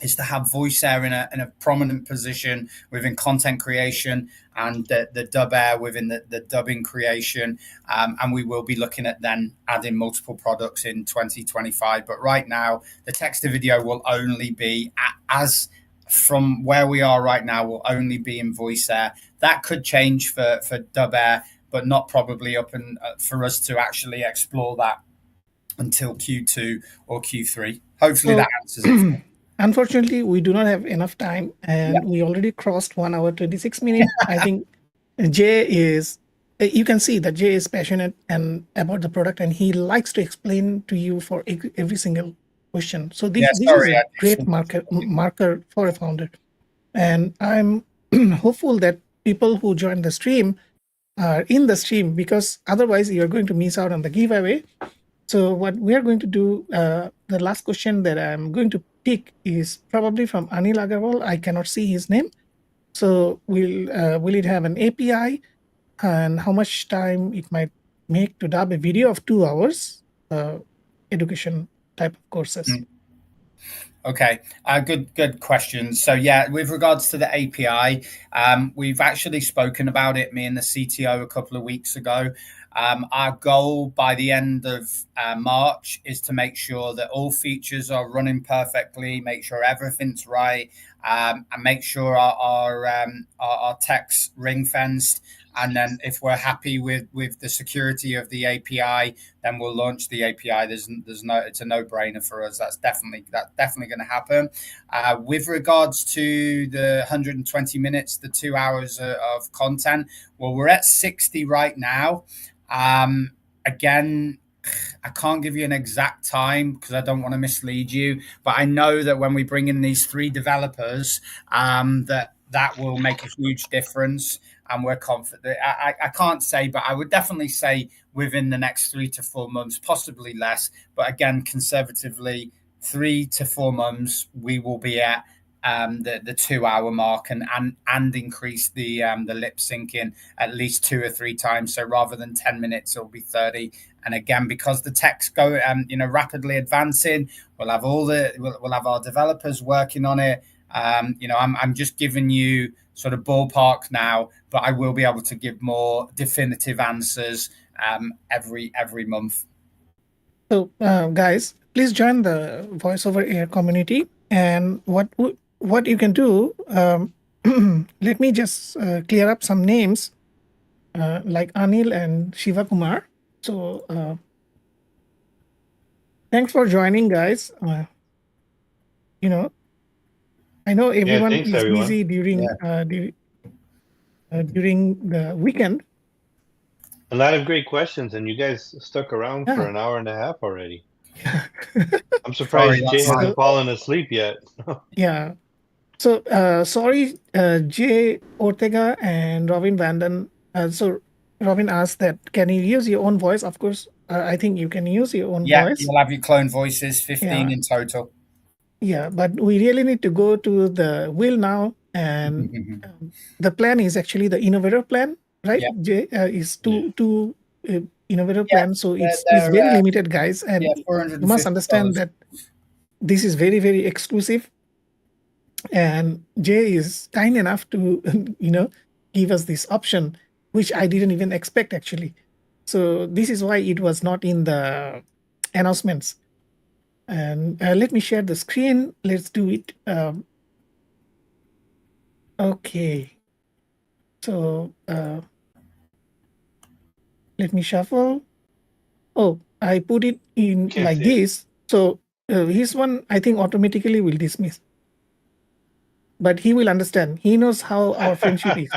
is to have voice air in a prominent position within content creation, and the dub air within the dubbing creation. And we will be looking at then adding multiple products in 2025. But right now, the text to video will only be as from where we are right now, will only be in voice air. That could change for dub air, but not probably up and for us to actually explore that until Q2 or Q3. Hopefully that answers it. Unfortunately, we do not have enough time, and we already crossed 1 hour 26 minutes. I think Jay is, you can see that Jay is passionate and about the product, and he likes to explain to you for every single question. So this is a great marker for a founder. And I'm hopeful that people who join the stream are in the stream, because otherwise you're going to miss out on the giveaway. So what we are going to do, the last question that I'm going to pick is probably from Anil Agarwal. I cannot see his name. So will it have an API, and how much time it might make to dub a video of 2 hours, education type of courses? Okay, good question. So yeah, with regards to the API, we've actually spoken about it, me and the CTO, a couple of weeks ago. Our goal by the end of March is to make sure that all features are running perfectly, make sure everything's right, and make sure our tech's ring fenced. And then if we're happy with the security of the API, then we'll launch the API. It's a no-brainer for us. That's definitely going to happen. With regards to the 120 minutes, the 2 hours of content, well, we're at 60 right now. Again, I can't give you an exact time because I don't want to mislead you, but I know that when we bring in these 3 developers, that will make a huge difference, and we're confident. I can't say, but I would definitely say within the next 3 to 4 months, possibly less. But again, conservatively, 3 to 4 months, we will be at the 2 hour mark and increase the lip syncing at least 2 or 3 times. So rather than 10 minutes, it'll be 30. And again, because the tech's go rapidly advancing, we'll have we'll have our developers working on it. I'm just giving you sort of ballpark now, but I will be able to give more definitive answers every month. So guys, please join the voiceover air community. And what you can do, let me just clear up some names like Anil and Shiva Kumar. So thanks for joining, guys. I know everyone is busy during the weekend. A lot of great questions, and you guys stuck around for an hour and a half already. I'm surprised Jay hasn't fallen asleep yet. Yeah. So sorry, Jay Ortega and Robin Vanden. So Robin asked that, can you use your own voice? Of course, I think you can use your own voice. Yeah, you'll have your clone voices, 15 in total. Yeah, but we really need to go to the wheel now. And the plan is actually the innovator plan. right? Yeah. Jay is two innovator Yeah, plans, so it's they're, very limited, guys, and yeah, you must understand $450. that this is very, very exclusive. And Jay is kind enough to give us this option, which I didn't even expect actually. So this is why it was not in the announcements. And let me share the screen. Let's do it. Okay. So let me shuffle. Oh, I put it in Can't like see it. this. So his one, I think, automatically will dismiss. But he will understand. He knows how our friendship is.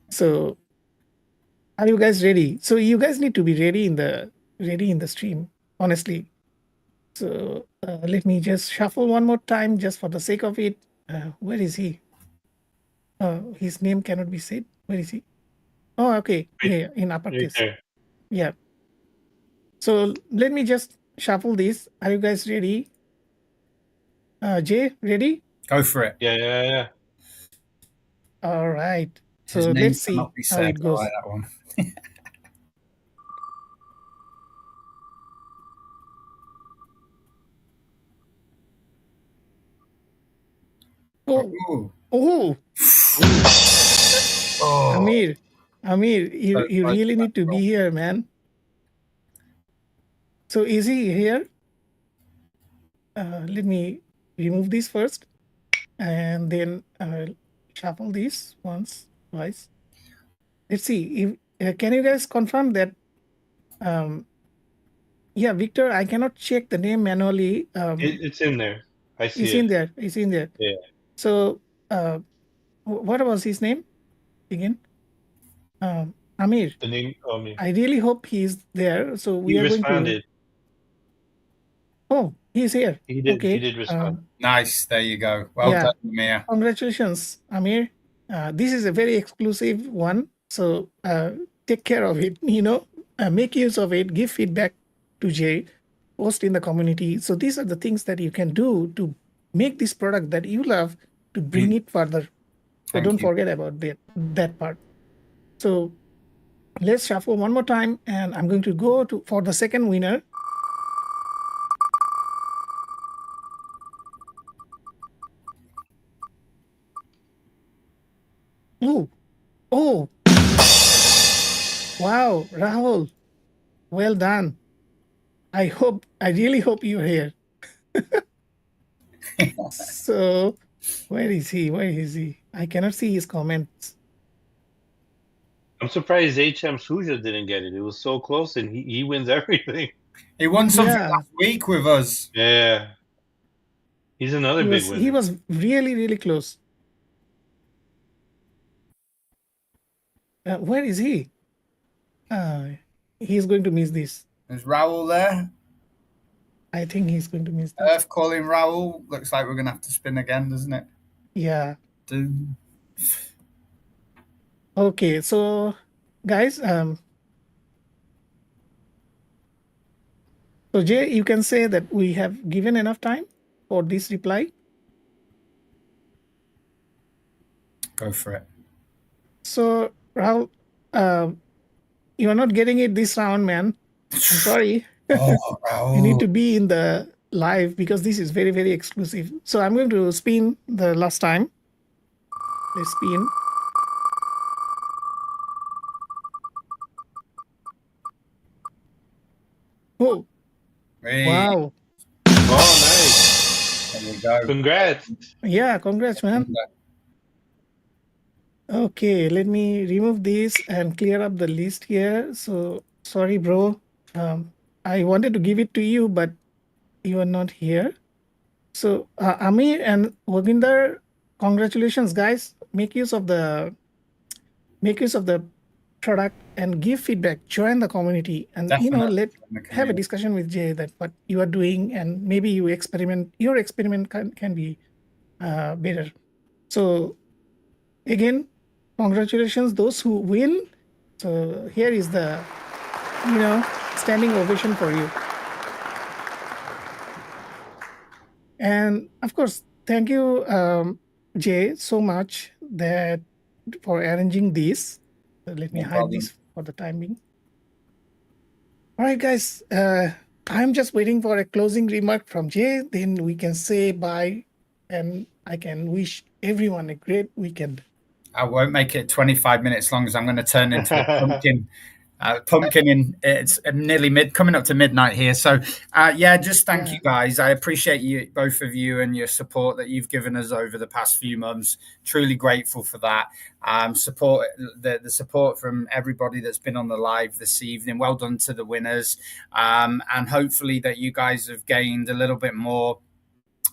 So are you guys ready? So you guys need to be ready in the stream, honestly. So let me just shuffle one more time just for the sake of it. Where is he? His name cannot be said. Where is he? Oh, okay. Yeah, in uppercase. Right there. Yeah. So let me just shuffle this. Are you guys ready? Jay, ready? Go for it. Yeah. All right. His So name let's see cannot be how said. it I goes. like that one. Oh, Ooh. oh, Oh. Amir, you really need to be here, man. So is he here? Let me remove this first, and then shuffle this once, twice. Let's see. If can you guys confirm that? Yeah, Victor, I cannot check the name manually. It's in there. I see It's it. in there. It's in there. Yeah. So, what was his name again? Amir. The name. I really hope he's there. So we He are going to. responded. Oh, he's here. He did. Okay. He did respond. Nice. There you go. Well Yeah. done, Amir. Congratulations, Amir. This is a very exclusive one. So take care of it, make use of it, give feedback to Jay, post in the community. So these are the things that you can do to make this product that you love to bring it further. So Thank don't you. forget about that part. So let's shuffle one more time, and I'm going to go for the second winner. Oh, wow, Rahul, well done. I really hope you're here. So where is he? I cannot see his comments. I'm surprised HM Suja didn't get it. It was so close, and he wins everything. He won something Yeah. last week with us. Yeah. He's another big winner. He was really, really close. Where is he? He's going to miss this. Is Raoul there? I think he's going to miss this. Earth calling Raoul. Looks like we're going to have to spin again, doesn't it? Yeah. Okay, so guys, so Jay, you can say that we have given enough time for this reply. Go for it. So Rahul, you are not getting it this round, man. I'm sorry. Oh, Raoul. You need to be in the live because this is very, very exclusive. So I'm going to spin the last time. Let's spin. Oh, Hey. wow. Oh, nice. There you go. Congrats. Yeah, congrats, man. Okay, let me remove this and clear up the list here. So sorry, bro. I wanted to give it to you, but you are not here. So Amir and Waginder, congratulations, guys. Make use of the product and give feedback. Join the community, and Definitely have a discussion with Jay that what you are doing, and maybe your experiment can be better. So again, congratulations those who win. So here is the standing ovation for you. And of course, thank you, Jay, so much that for arranging this. So let me hide this for the time being. All right, guys. I'm just waiting for a closing remark from Jay. Then we can say bye, and I can wish everyone a great weekend. I won't make it 25 minutes long, as I'm going to turn into a pumpkin. It's nearly coming up to midnight here. So just thank you guys. I appreciate you, both of you, and your support that you've given us over the past few months. Truly grateful for that. Support the support from everybody that's been on the live this evening. Well done to the winners, and hopefully that you guys have gained a little bit more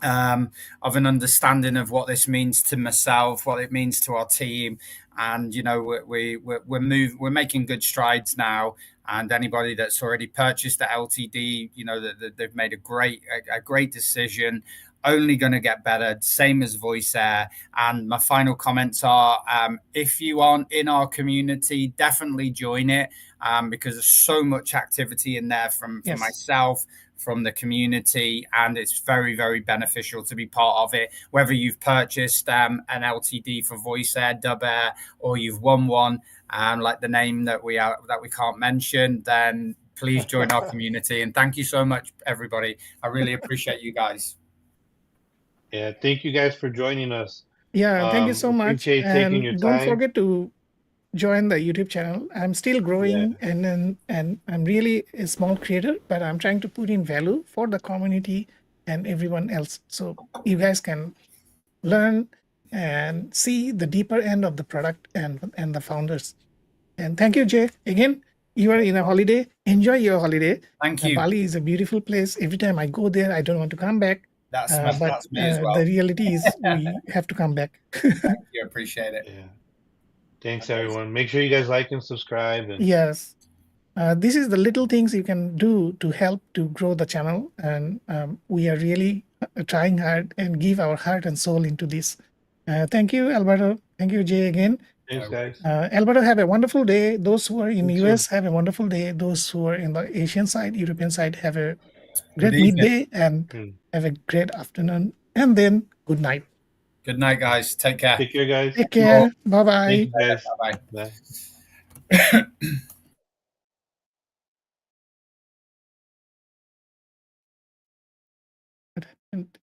of an understanding of what this means to myself, what it means to our team, and we're making good strides now. And anybody that's already purchased the LTD, that they've made a great decision. Only going to get better, same as VoiceAir. And my final comments are: if you aren't in our community, definitely join it, because there's so much activity in there from myself, from the community, and it's very, very beneficial to be part of it. Whether you've purchased an LTD for VoiceAir, Dubair, or you've won one, like the name that we can't mention, then please join our community. And thank you so much, everybody. I really appreciate you guys. Yeah, thank you guys for joining us. Yeah, thank you so much. Appreciate taking your don't time. forget to join the YouTube channel. I'm still growing, and I'm really a small creator, but I'm trying to put in value for the community and everyone else, so you guys can learn and see the deeper end of the product and the founders. And thank you, Jay. Again, you are in a holiday. Enjoy your holiday. Thank you. Bali is a beautiful place. Every time I go there, I don't want to come back. That's me as well. The reality is we have to come back. Thank you. Appreciate it. Yeah. Thanks, everyone. Make sure you guys like and subscribe. Yes. This is the little things you can do to help to grow the channel. And we are really trying hard and give our heart and soul into this. Thank you, Alberto. Thank you, Jay, again. Thanks, guys. Alberto, have a wonderful day. Those who are in the US, have a wonderful day. Those who are in the Asian side, European side, have a great midday and have a great afternoon. And then good night. Good night, guys. Take care. Take care, guys. Take care. Bye-bye. Thank you, guys. Bye-bye. Bye. Bye.